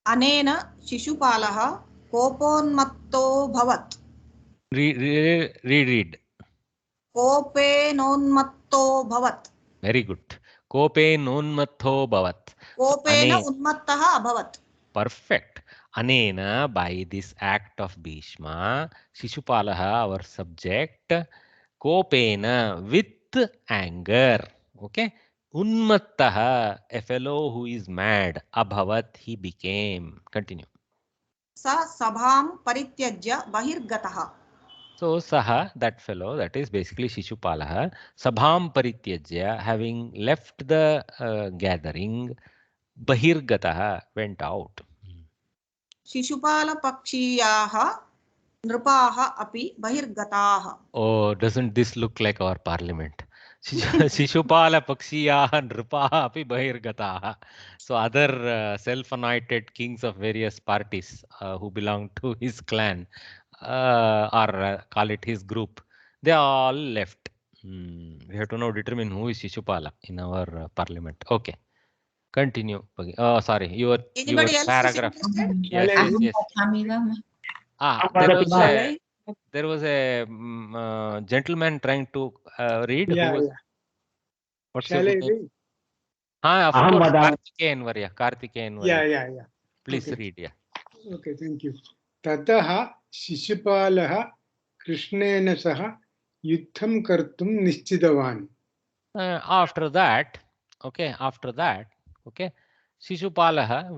Anena Shishupalaha Koponmatto bhavat. Read. Kopenonmatto bhavat. Very good. Kopenonmatto bhavat. Kopena unmattaha abhavat. Perfect. Anena, by this act of Bhishma, Shishupalaha, our subject, Kopena, with anger. Okay. Unmattaha, a fellow who is mad. Abhavat, he became. Continue. Sa sabham parityajya bahirgataha. So Saha, that fellow, that is basically Shishupalaha, Sabham Parityajya, having left the gathering, Bahirgataha, went out. Shishupala pakshiyaha nrupaha api bahirgataha. Oh, doesn't this look like our parliament? Shishupala Pakshiyaha Nrupaha api Bahirgataha. So other self-anointed kings of various parties who belong to his clan, or call it his group, they all left. We have to now determine who is Shishupala in our parliament. Okay, continue. Oh, sorry, your Anybody else is paragraph. interested? Yes, Aham yes. pathamivama. There was a gentleman trying to read. Yeah, who was, yeah. what's Shall your I good name? read? Of course, Kartikeyan Varya. Kartikeyan Varya. Yeah. Please Okay. read, yeah. Okay, thank you. Tataha Shishupalaha Krishnena saha yuddham kartum nischitavan. After that, Shishupalaha,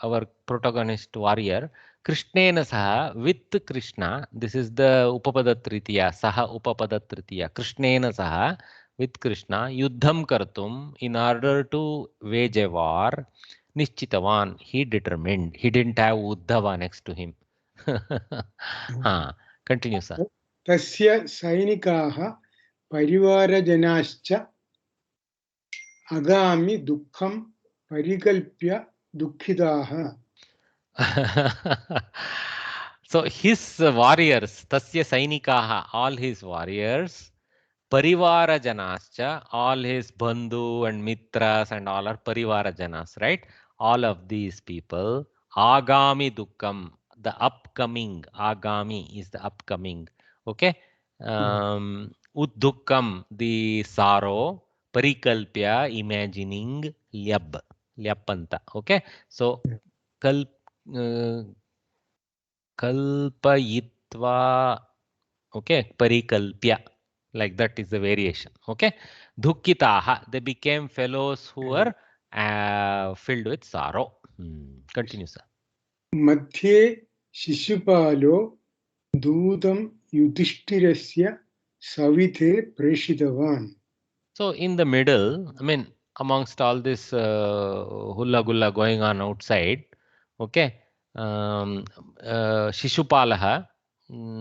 our protagonist warrior, Krishnena saha, with Krishna, this is the Upapada Tritiya, saha Upapada Tritiya, Krishnena saha, with Krishna, Yuddham Kartum, in order to wage a war, Nischitavan, he determined, he didn't have Uddhava next to him. Continue, sir. Tasya sainikaha parivarajanaschcha agami dukkham parikalpya dukkhitaha. So his warriors, Tasya Sainikaha, all his warriors, Parivara Janascha, all his Bandhu and Mitras and all are Parivara Janas, right? All of these people, Agami Dukkam, the upcoming, Agami is the upcoming, okay? Uddukkam, the sorrow, Parikalpya, imagining, Lyapanta, okay? So, Kalpayitva, okay, Parikalpya, like that is the variation, okay? Dukkitaha, they became fellows who were filled with sorrow. Continue, sir. Madhye Shishupalo Dudam Yudhishthirasya Savithe Preshitavan. So in the middle, I mean, amongst all this hulla gulla going on outside, okay, Shishupalaha,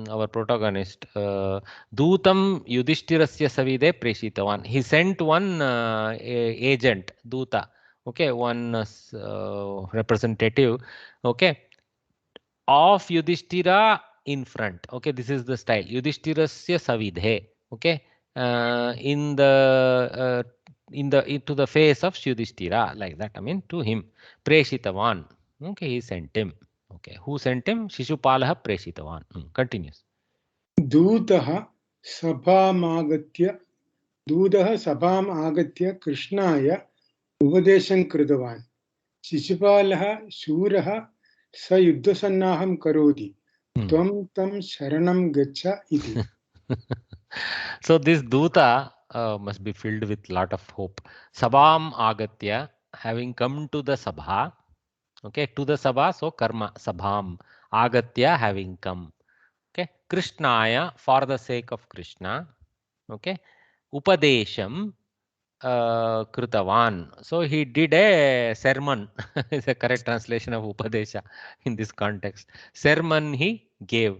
our protagonist, Dutam Yudhishthirasya Savide Preshitavan. He sent one agent, Duta, okay, one representative, okay, of Yudhishthira in front. Okay, this is the style. Yudhishthirasya Savidhe. Okay, into the face of Yudhishthira, like that. I mean, to him, Preshitavan. Okay, he sent him. Okay, who sent him? Shishupalaha Preshitavan. Continues. Dutaha Sabhamagatya Krishnaya Uvadesham Kritavan. Shishupalaha Shuraha Sa Yuddhasannaham Karodi. Tvam tam sharanam gacha iti. So this Duta must be filled with lot of hope. Sabham Agatya, having come to the Sabha, okay, to the Sabha, so karma, Sabham Agatya, having come, okay, Krishnaya, for the sake of Krishna, okay, Upadesham Kritavan. So he did a sermon, is a correct translation of Upadesha in this context. Sermon he did.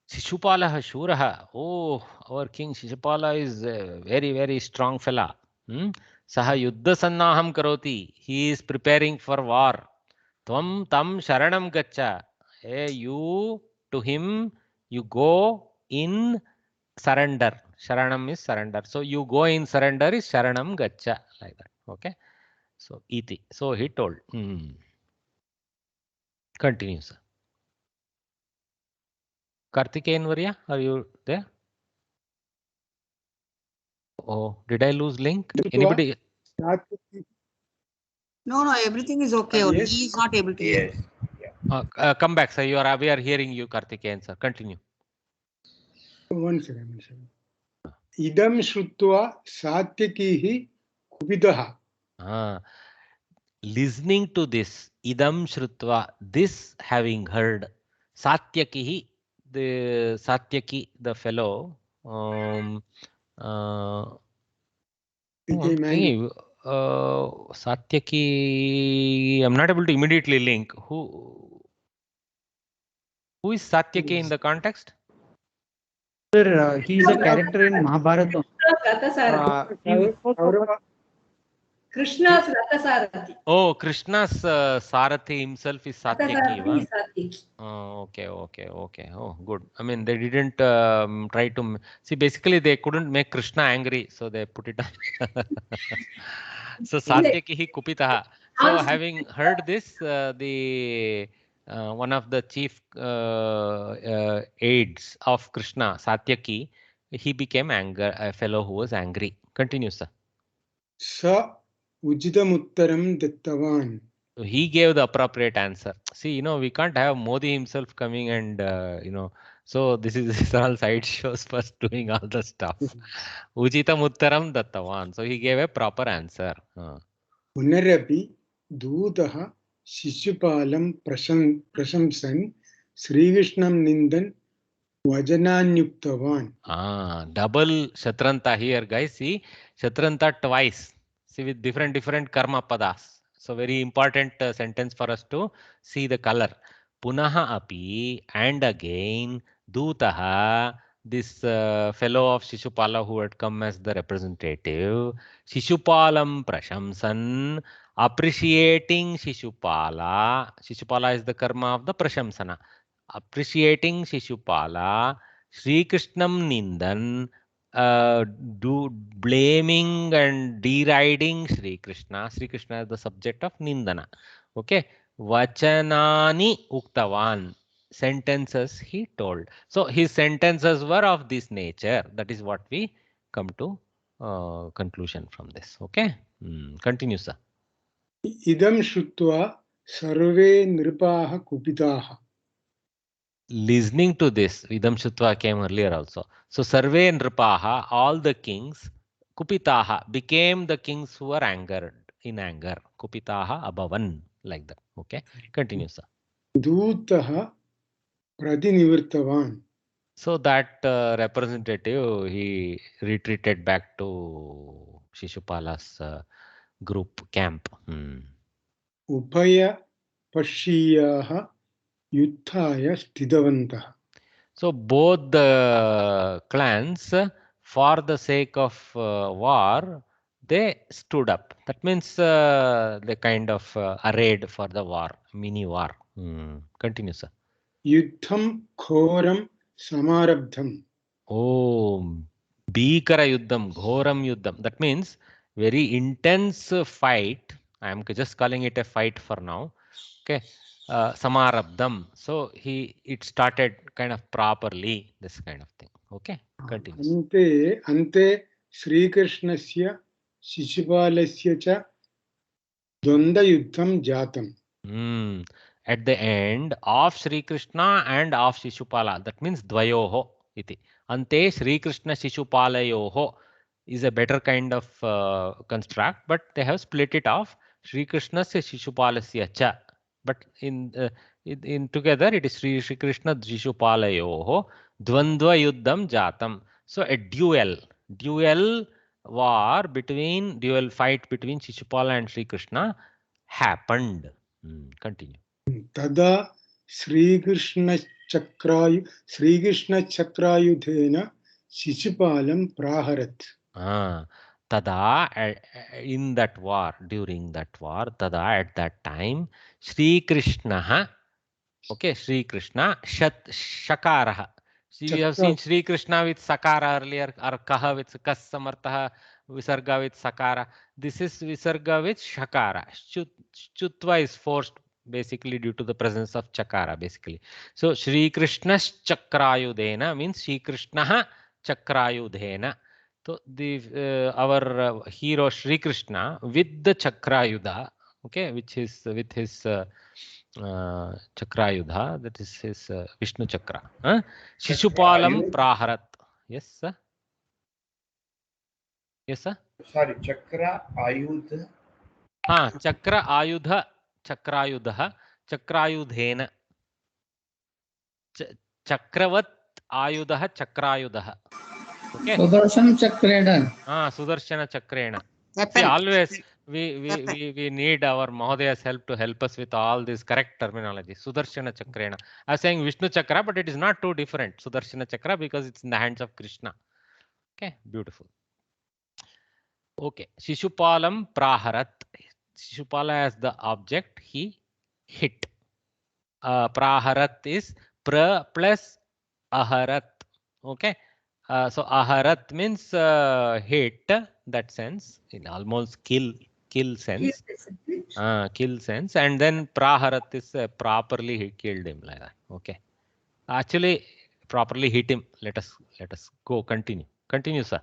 Shishupalaha Shuraha. Oh, our king Shishupala is a very, very strong fella. Saha Yuddha Sannaham Karoti. He is preparing for war. Tvam tam Sharanam Gacha. Hey, you, to him, you go in surrender. Sharanam is surrender. So you go in surrender is Sharanam Gacha. Like that. Okay. So iti. So he told. Continue, sir. Kartikeyan Varya, are you there? Oh, did I lose link? Anybody? No, no, everything is okay. Only Yes. he is not able to hear. Come back, sir. We are hearing you, Karthikeyan, sir. Continue. One second. Idam Shrutva Satyakihi Kupidaha. Listening to this, idam shrutva, this having heard, Satyakihi, Satyaki, the fellow, Satyaki, I'm not able to immediately link. Who is Satyaki in the context? Sir, he is a character in Mahabharata. Krishna's Rathasarathi. Oh, Krishna's Sarathi himself is Satyaki. Okay. Oh, good. I mean, they didn't try to see. Basically, they couldn't make Krishna angry, so they put it on. So Satyaki Kupitaha. So having heard this, the one of the chief aides of Krishna, Satyaki, he became a fellow who was angry. Continue, sir. Sa Ujidamuttaram Dattavan. He gave the appropriate answer. See, we can't have Modi himself coming and, so these are all side shows first doing all the stuff. Ujitam Uttaram Dattavan. So he gave a proper answer. Punarapi Dutaha Shishupalam Prashamsan Sri Krishnam Nindan Vajananyuktavan. Double Shatranta here, guys. See, Shatranta twice. See, with different karma padas. So very important sentence for us to see the color. Punaha api, and again, Dutaha, this fellow of Shishupala who had come as the representative, Shishupalam Prashamsan, appreciating Shishupala. Shishupala is the karma of the Prashamsana. Appreciating Shishupala, Sri Krishnam Nindan, blaming and deriding Sri Krishna. Sri Krishna is the subject of Nindana. Okay. Vachanani Uktavan. Sentences he told. So his sentences were of this nature. That is what we come to conclusion from this. Okay. Continue, sir. Idam Shutva Sarve Nripaha Kupitaha. Listening to this, Idam Shutva came earlier also. So Sarve Nripaha, all the kings, Kupitaha, became the kings who were angered, in anger. Kupitaha Abhavan, like that. Okay, continue, sir. Dutaha Pradinivirtavan. So that representative, he retreated back to Shishupala's group camp. Upaya Pashiyaha Yuddhaya Sthidavantaha. So both the clans, for the sake of war, they stood up. That means they kind of arrayed for the war, mini war. Continue, sir. Yuddham Ghoram Samarabdham. Oh, Bhikara Yuddham, Ghoram Yuddham. That means very intense fight. I am just calling it a fight for now. Okay. Samarabdham. So it started kind of properly, this kind of thing. Okay. Continue. Ante Sri Krishnasya Shishupalasya cha Dvanda Yuddham Jatam. At the end of Sri Krishna and of Shishupala, that means Dvayoho iti. Ante Sri Krishna Shishupalayoho is a better kind of construct, but they have split it off. Sri Krishna se Shishupalasya cha. But in together it is Sri Krishna Shishupalayoho Dvandva Yuddham Jatam. So a dual fight between Shishupala and Sri Krishna happened. Continue. Tada Sri Krishna Chakrayudhena Shishupalam Praharat. Tada, in that war, during that war, tada, at that time, Sri Krishna, okay, Sri Krishna, Shakaraha. We have seen Sri Krishna with Sakara earlier, or Kaha with Kas Samartaha, Visarga with Sakara. This is Visarga with Shakara. Chutva is forced basically due to the presence of Chakara, basically. So Sri Krishna's Chakrayudhena means Sri Krishna Chakrayudhena. So our hero Sri Krishna with the Chakrayudha, okay, which is with his Chakrayudha, that is his Vishnu Chakra. Shishupalam Praharat. Yes, sir. Yes, sir. Sorry, Chakra Ayudha. Chakra Ayudha, Chakrayudha, Chakrayudhena. Chakravat Ayudha, Chakrayudha. Okay. Sudarshan Chakrena. Sudarshana Chakrena. See, always we need our Mahodaya's help to help us with all this correct terminology. Sudarshana Chakrena. I was saying Vishnu Chakra, but it is not too different. Sudarshana Chakra, because it's in the hands of Krishna. Okay, beautiful. Okay, Shishupalam Praharat. Shishupala as the object, he hit. Praharat is pra plus aharat. Okay. So aharat means hit, that sense, in almost kill sense. Kill sense, and then praharat is properly he killed him, like that. Okay. Actually, properly hit him. Let us go. Continue, sir.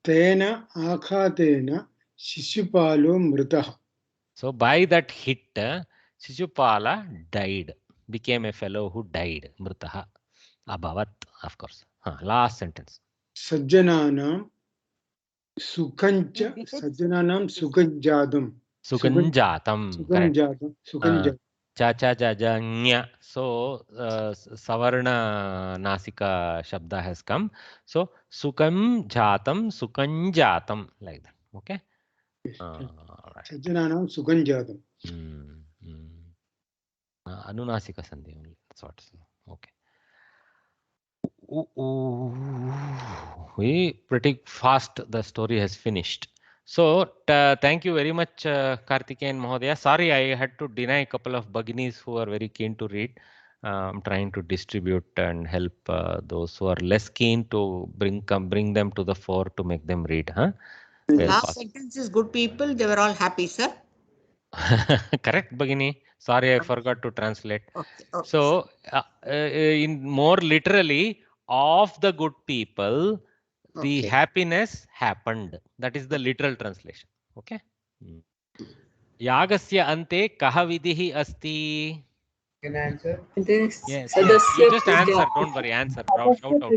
Tena akhatena Shishupalo mritaha. So by that hit, Shishupala died, became a fellow who died. Mritaha abhavat, of course. Last sentence. Sajjananam Sukanjatam. Cha cha nya. So Savarna Nasika Shabda has come. So Sukam Jatam, like that. Okay. Sajjananam Sukanjatam. Anunasika Sandhi only. That's what. Okay. Pretty fast the story has finished. So thank you very much, Karthikeyan Mahodaya. Sorry, I had to deny a couple of Bhaginis who are very keen to read. I'm trying to distribute and help those who are less keen to bring them to the fore to make them read. Last sentence is good people. They were all happy, sir. Correct, Bhagini. Sorry, I forgot to translate. Okay. So, in more literally, of the good people, the happiness happened. That is the literal translation. Okay. Yagasya ante kaha vidhi asti? Can I answer? Yes. You just answer. Don't worry. Answer. Shout out.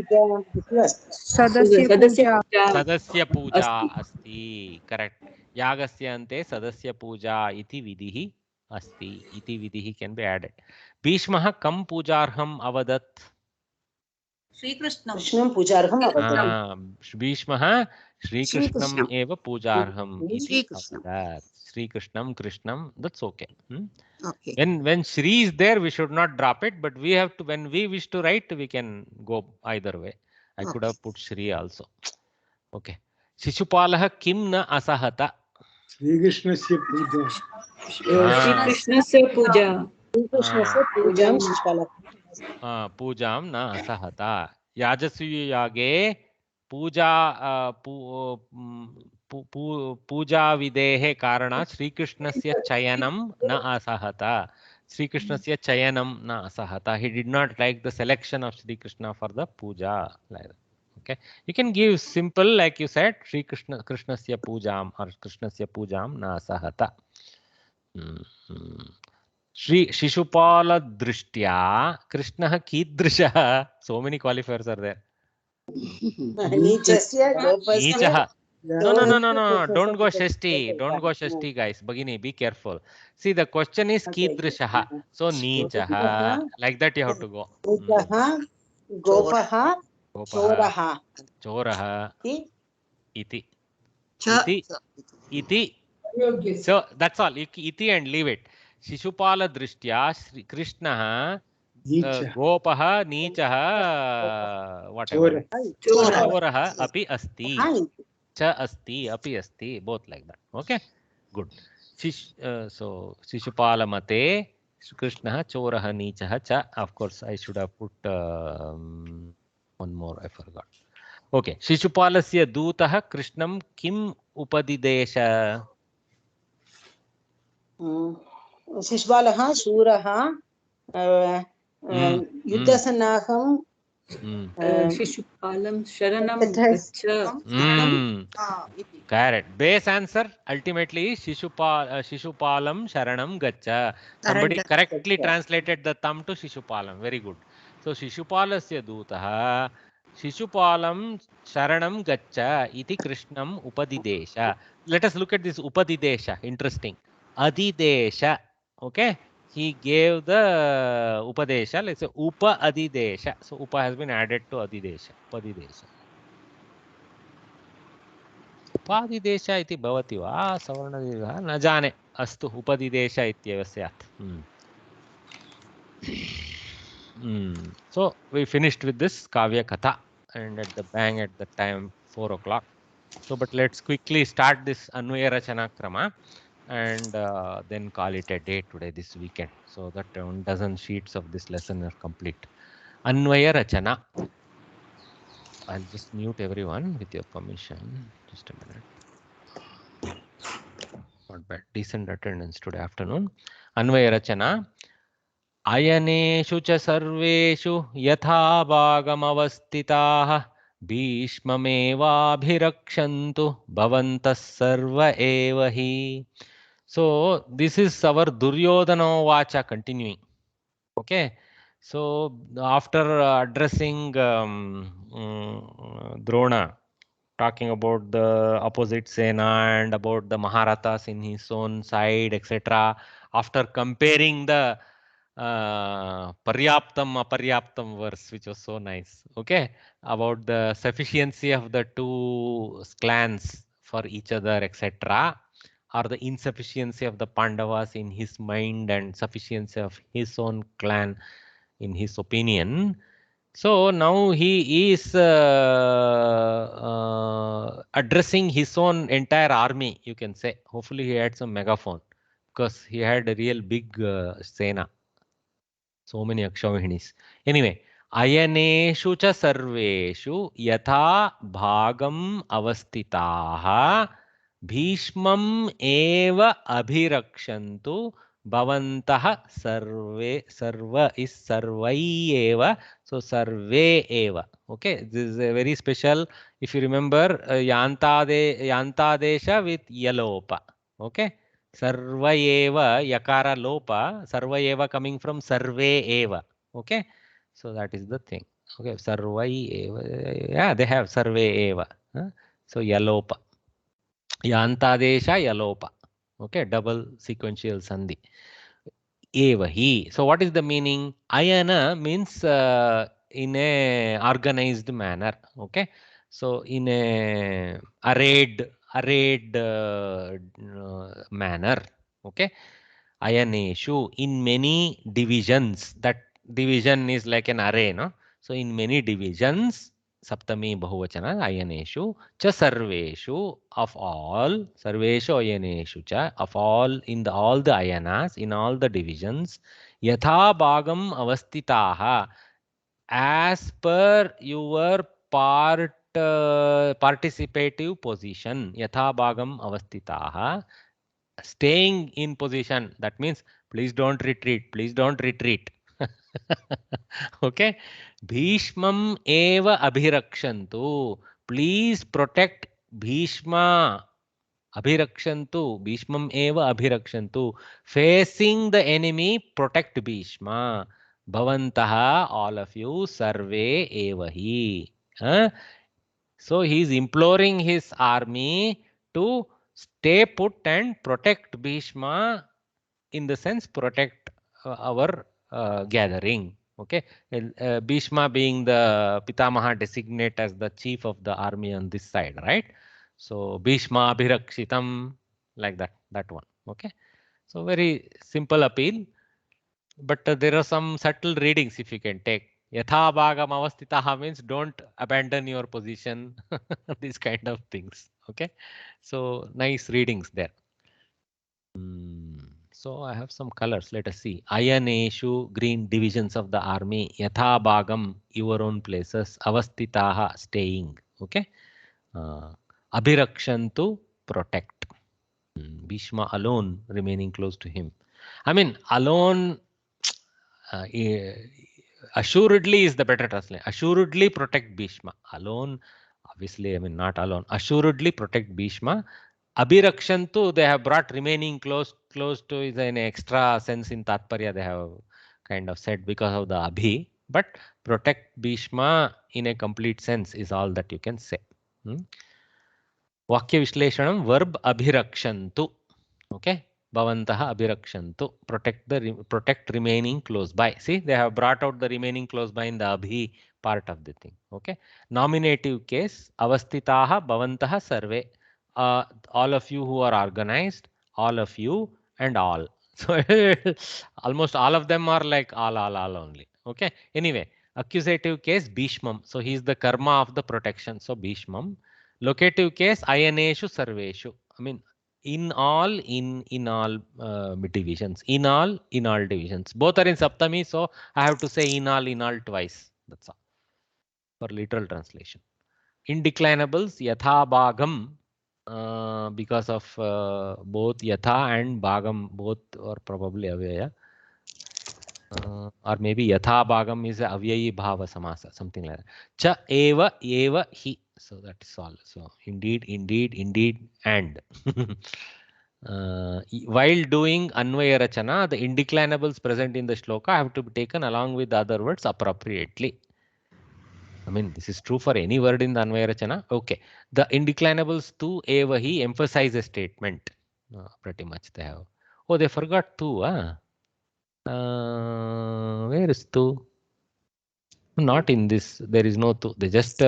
Sadasya puja asti. Correct. Yagasya ante sadasya puja iti vidhi asti. Iti vidhi can be added. Bhishmaha kam pujarham avadat? Sri Krishnam. Krishnam pujarham avadat. Bhishmaha Sri Krishnam eva pujarham iti avadat. Sri Krishnam, that's okay. Okay. When Shri is there, we should not drop it, but we have to, when we wish to write, we can go either way. I could have put Shri also. Okay. Shishupalaha kim na asahata? Sri Krishnasya puja. Sri Krishnasya puja. Sri Krishnasya pujam Shishupala. Pujam na asahata. Yajasya yage puja puja videhe karana Sri Krishnasya chayanam na asahata. Sri Krishnasya chayanam na asahata. He did not like the selection of Sri Krishna for the puja. Like that. Okay. You can give simple, like you said, Sri Krishnasya pujam or Krishnasya pujam na asahata. Shri Shishupala Drishtya Krishna Kidrisha. So many qualifiers are there. Nichaha. No. Don't go Shashti. Don't go Shashti, guys. Bhagini, be careful. See, the question is Kidrishaha. So Nichaha. Like that you have to go. Gopaha. Choraha. Iti. So that's all. Iti and leave it. Shishupala Drishtya Krishna Gopaha Nichaha whatever. Choraha api asti. Cha asti api asti. Both like that. Okay. Good. So Shishupala mate Krishna Choraha Nichaha cha. Of course, I should have put one more. I forgot. Okay. Shishupalasya Dutaha Krishnam kim upadidesha? Shishupalaha Suraha Yuddhasanaham Shishupalam Sharanam Gaccha. Correct. Base answer ultimately is Shishupalam Sharanam Gaccha. Somebody correctly translated the thumb to Shishupalam. Very good. So Shishupalasya Dutaha Shishupalam Sharanam Gaccha iti Krishnam Upadidesha. Let us look at this Upadidesha. Interesting. Adidesha. Okay. He gave the Upadesha. Let's say Upa Adidesha. So Upa has been added to Adidesha. Upadidesha. उपादिदेश इति भवति वा सवर्णदीर्घः न जाने अस्तु उपदिदेश इत्येव स्यात् so we finished with this kavya katha and at the bang at the time 4 o'clock. So but let's quickly start this anvaya rachana krama and then call it a day today, this weekend, so that 1 dozen sheets of this lesson are complete. Anvaya rachana. I'll just mute everyone with your permission. Just a minute. Not bad. Decent attendance today afternoon. Anvaya rachana. Ayaneshu cha sarveshu yatha bhagam avastitaah bhishmameva bhirakshantu bhavantas sarva eva hi. So this is our Duryodhana vacha continuing. Okay. So after addressing Drona, talking about the opposite Sena and about the Maharathas in his own side, etc. After comparing the Paryaptam Aparyaptam verse, which was so nice, okay, about the sufficiency of the two clans for each other, etc., or the insufficiency of the Pandavas in his mind and sufficiency of his own clan in his opinion. So now he is addressing his own entire army, you can say. Hopefully he had some megaphone because he had a real big Sena. So many Akshavahinis. Anyway, Ayaneshu cha sarveshu yatha bhagam avastitaha bhishmam eva abhirakshantu bhavantah sarva is sarvai eva. So sarve eva. Okay, this is a very special. If you remember, yantadesha with yalopa. Okay. Sarva eva yakara lopa, sarva eva coming from sarve eva. Okay, so that is the thing. Okay, sarva eva, yeah, they have sarve eva. So yalopa, yantadesha yalopa. Okay, double sequential sandhi. Eva hi. So what is the meaning? Ayana means in a organized manner. Okay, so in a arrayed manner. Okay, ayaneshu, in many divisions. That division is like an array, no? So in many divisions, saptami bahuvachana, ayaneshu cha sarveshu, of all, sarveshu ayaneshu cha, of all, in the all the ayanas, in all the divisions, yatha bhagam avastitaha, as per your participative position, yatha bhagam avastitaha, staying in position. That means please don't retreat, please don't retreat. Okay, Bhishmam eva abhirakshantu, please protect Bhishma. Abhirakshantu, Bhishmam eva abhirakshantu, facing the enemy, protect Bhishma. Bhavantaha, all of you, sarve eva hi. So he is imploring his army to stay put and protect Bhishma, in the sense protect our gathering. Okay, Bhishma being the Pitamaha designate as the chief of the army on this side, right? So Bhishma Abhirakshitam, like that one. Okay, so very simple appeal, but there are some subtle readings if you can take. Yatha bhagam avastitaha means don't abandon your position. These kind of things. Okay, so nice readings there. So I have some colors. Let us see. Ayaneshu, green divisions of the army. Yatha bhagam, your own places. Avastitaha, staying. Okay. Abhirakshantu, protect. Bhishma alone, remaining close to him. I mean, alone, assuredly is the better translation. Assuredly protect Bhishma. Alone, obviously, I mean not alone. Assuredly protect Bhishma. Abhirakshantu, they have brought remaining close to is an extra sense in Tatparya they have kind of said because of the Abhi. But protect Bhishma in a complete sense is all that you can say. Vakya Vishleshanam, verb Abhirakshantu. Okay. Bhavantaha Abhirakshantu. Protect remaining close by. See, they have brought out the remaining close by in the Abhi part of the thing. Okay. Nominative case, Avastitaha Bhavantaha Sarve. All of you who are organized, all of you and all. So almost all of them are like all only. Okay. Anyway, accusative case, Bhishmam. So he is the karma of the protection. So Bhishmam. Locative case, Ayaneshu Sarveshu. I mean, in all divisions. In all divisions. Both are in Saptami. So I have to say in all twice. That's all. For literal translation. Indeclinables, Yatha Bhagam. Because of both Yatha and Bhagam, both are probably Avyaya. Or maybe Yatha Bhagam is Avyayi Bhava Samasa, something like that. Cha eva hi. So that is all. So indeed, and. While doing Anvaya Rachana, the indeclinables present in the shloka have to be taken along with the other words appropriately. I mean, this is true for any word in the Anvaya Rachana. Okay. The indeclinables tu eva hi emphasize a statement. Pretty much they have. Oh, they forgot tu. Where is tu? Not in this. There is no tu. They just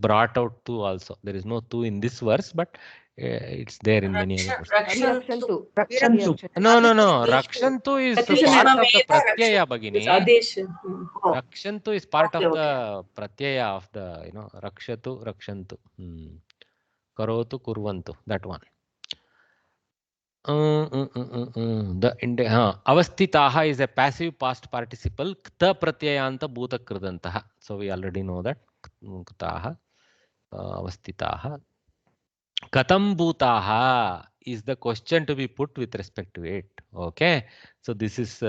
brought out tu also. There is no tu in this verse, but it's there in many other verses. No. Rakshantu is part of the pratyaya, Bhagini. Rakshantu is part of the pratyaya of the, rakshantu. Karotu, kurvantu. That one. Avastitaha is a passive past participle. Kta pratyayanta bhuta kridantaha. So we already know that. Ktaha. Avastitaha. Katam bhutaha is the question to be put with respect to it. Okay. So this is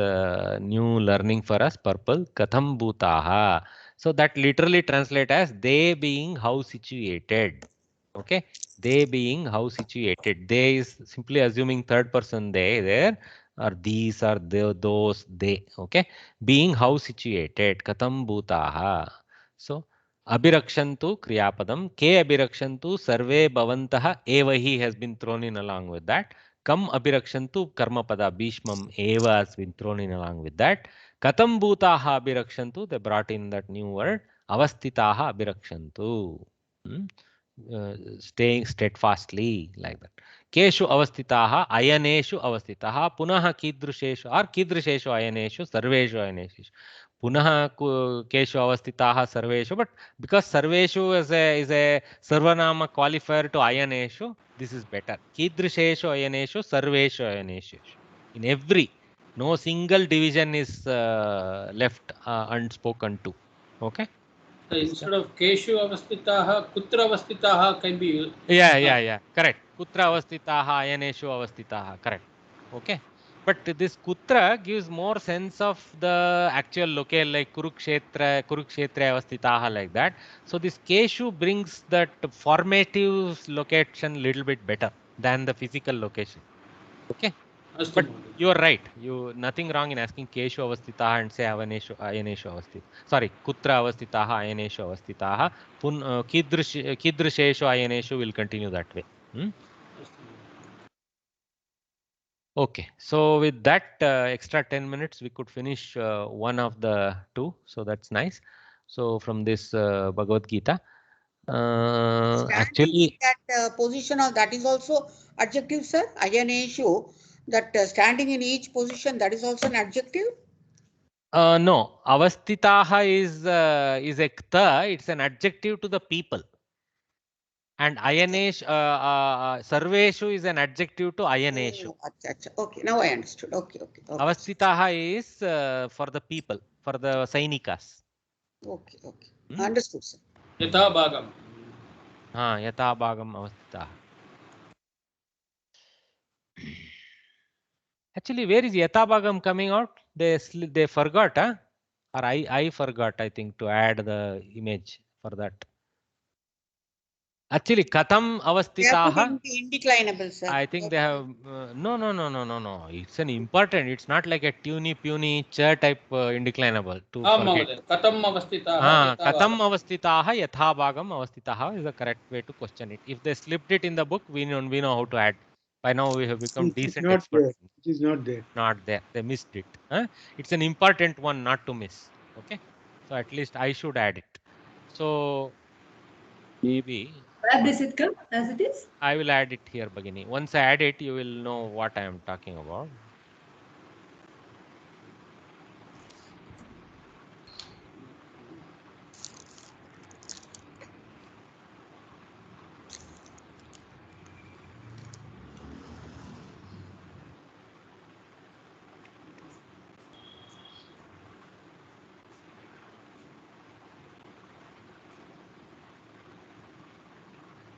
new learning for us. Purple. Katam bhutaha. So that literally translate as they being how situated. Okay. They being how situated. They is simply assuming third person they there, or these are those they. Okay. Being how situated. Katam bhutaha. So Abhirakshantu Kriyapadam. Ke Abhirakshantu Sarve Bhavantah Evahi has been thrown in along with that. Kam Abhirakshantu Karmapada Bhishmam Eva has been thrown in along with that. Katam Bhutaha Abhirakshantu, they brought in that new word. Avastitaha Abhirakshantu. Staying steadfastly like that. Keshu Avastitaha Ayaneshu Avastitaha Punaha Kidrusheshu or Kidrusheshu Ayaneshu Sarveshu Ayaneshu. Punaha Keshu Avastitaha Sarveshu, but because Sarveshu is a Sarvanama qualifier to Ayaneshu, this is better. Kidrusheshu Ayaneshu Sarveshu Ayaneshu. In every, no single division is left unspoken to. Okay. So instead of Keshu Avastitaha, Kutra Avastitaha can be used. Yeah. Correct. Kutra Avastitaha, Ayaneshu Avastitaha. Correct. Okay. But this Kutra gives more sense of the actual locale, like Kurukshetra Avastitaha, like that. So this Keshu brings that formative location little bit better than the physical location. Okay. But you are right. Nothing wrong in asking Keshu Avastitaha and say Ayaneshu Avastitaha. Sorry, Kutra Avastitaha, Ayaneshu Avastitaha. Kidrusheshu Ayaneshu will continue that way. Okay, so with that extra 10 minutes, we could finish one of the two. So that's nice. So from this Bhagavad Gita, actually that position of that is also adjective, sir. Ayaneshu, that standing in each position, that is also an adjective. No, Avastitaha is a kta. It's an adjective to the people. And Ayanesh, Sarveshu is an adjective to Ayaneshu. Oh, okay, now I understood. Okay. Avastitaha is for the people, for the Sainikas. Okay. Understood, sir. Yatha Bhagam. Yatha Bhagam Avastitaha. Actually, where is Yatha Bhagam coming out? They forgot, huh? or I forgot, I think, to add the image for that. Actually, katam They have avastitaha. put indeclinable, sir. I think they have no. It's an important. It's not like a puny ch type indeclinable. To forget. katam avastitaha. Katam avastitaha yatha bhagam avastitaha is the correct way to question it. If they slipped it in the book, we know how to add. By now we have become decent experts. It is not there. Not there. They missed it. It's an important one not to miss. Okay. So at least I should add it. So maybe. Where does it come as it is? I will add it here, Bhagini. Once I add it, you will know what I am talking about.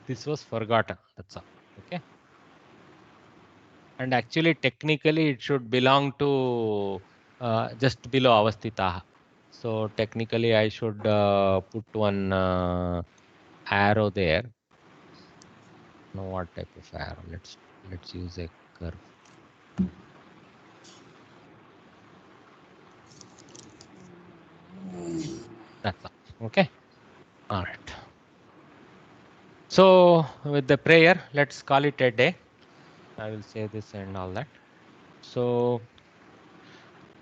This was forgotten. That's all. Okay. And actually, technically, it should belong to just below avastitaha. So technically, I should put one arrow there. Now, what type of arrow? Let's use a curve. That's all. Okay. All right. So with the prayer, let's call it a day. I will say this and all that. So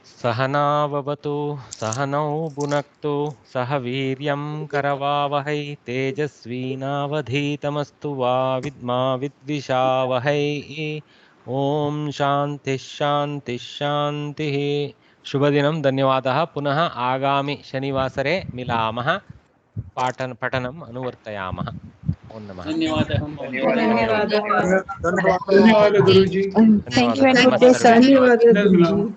Sahana vavatu sahanau bunaktu sahaviryam karavavahai tejasvinavadhitamastu vidma vidvishavahai. Om shanti shanti shanti. Shubhadinam dhanyavadaha. Punaha agami shanivasare milamah. Patanam anuvartayamah. धन्यवादः धन्यवादः धन्यवाद गुरुजी. Thank you and good day, sir. धन्यवाद गुरुजी.